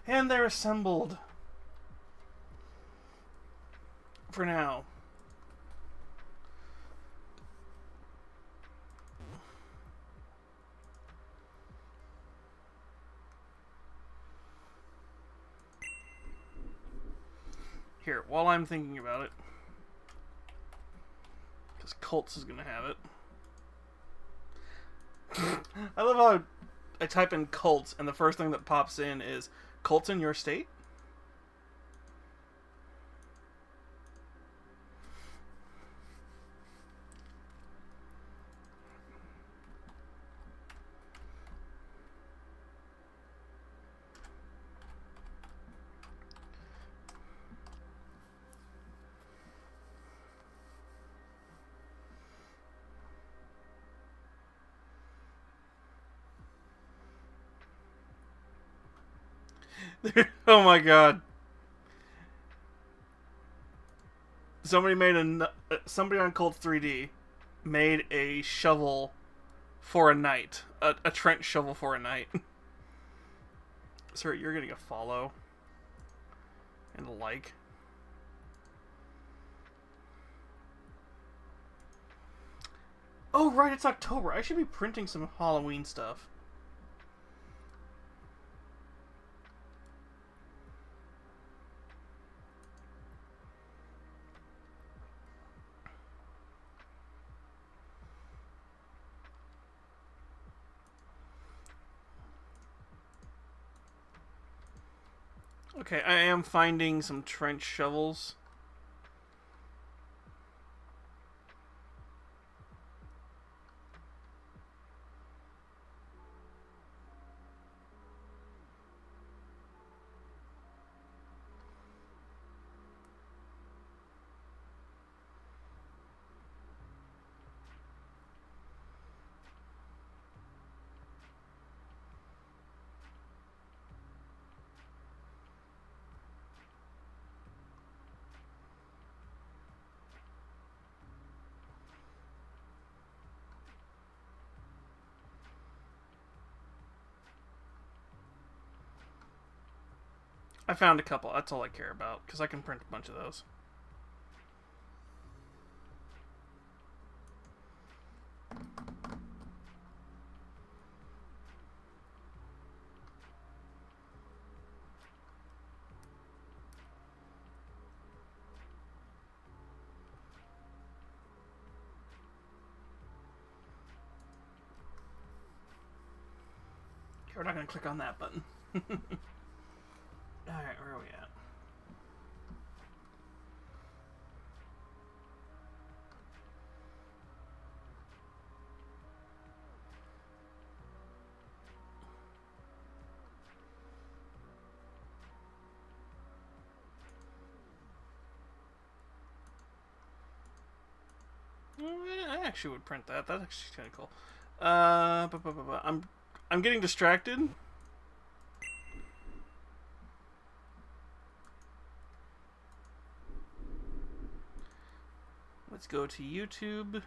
Speaker 1: And they're assembled. For now. Here, while I'm thinking about it, because Colts is going to have it. I love how I type in Colts, and the first thing that pops in is, Colts in your state? Oh my god. Somebody on Colts 3D made a shovel for a knight. A trench shovel for a knight. Sir, you're getting a follow. And a like. Oh, right, it's October. I should be printing some Halloween stuff. Okay, I am finding some trench shovels. I found a couple. That's all I care about, because I can print a bunch of those. Okay, we're not going to click on that button. Alright, where are we at? I actually would print that. That's actually kind of cool. I'm getting distracted. Let's go to YouTube.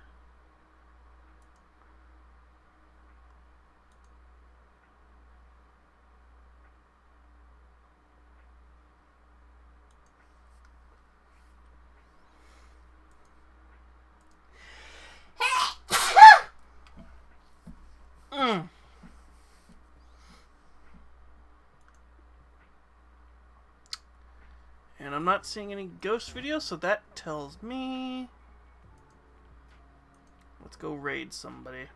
Speaker 1: And I'm not seeing any ghost videos, so that tells me... Let's go raid somebody.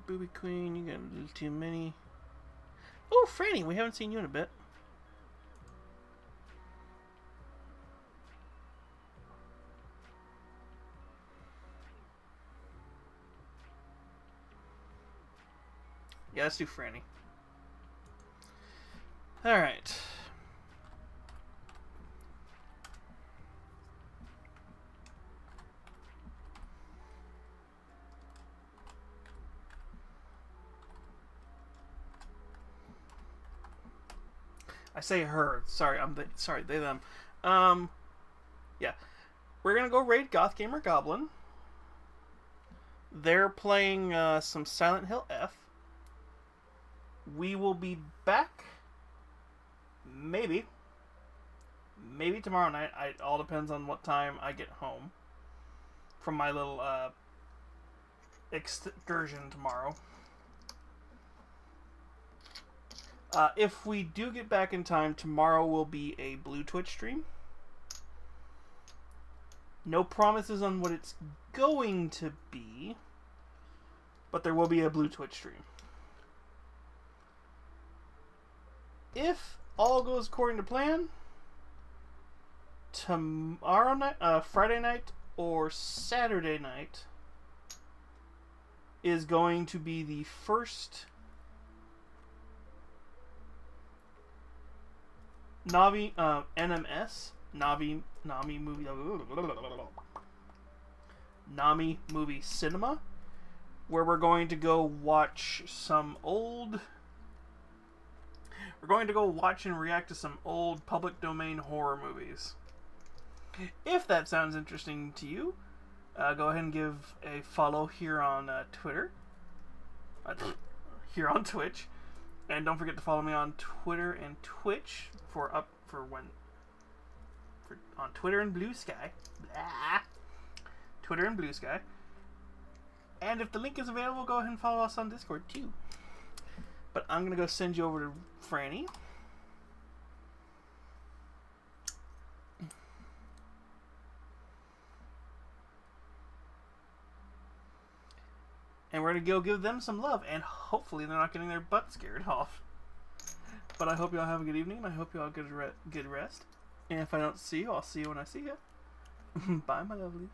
Speaker 1: Booby Queen, you got a little too many. Oh, Franny, we haven't seen you in a bit. Yeah, let's do Franny. Alright. I say her. Sorry, sorry, they them. Yeah. We're gonna go raid Goth Gamer Goblin. They're playing some Silent Hill F. We will be back. Maybe tomorrow night. It all depends on what time I get home from my little excursion tomorrow. If we do get back in time, tomorrow will be a blue Twitch stream. No promises on what it's going to be, but there will be a blue Twitch stream. If all goes according to plan, tomorrow night, Friday night or Saturday night is going to be the first Navi NMS Nami movie cinema, where we're going to go watch some old. We're going to go watch and react to some old public domain horror movies. If that sounds interesting to you, go ahead and give a follow here on Twitter, here on Twitch, and don't forget to follow me on Twitter and Twitch on Twitter and Blue Sky. Blah. Twitter and Blue Sky. And if the link is available, go ahead and follow us on Discord too. But I'm gonna go send you over to Franny. And we're gonna go give them some love, and hopefully they're not getting their butt scared off. But I hope you all have a good evening, and I hope you all get good rest. And if I don't see you, I'll see you when I see you. Bye, my lovelies.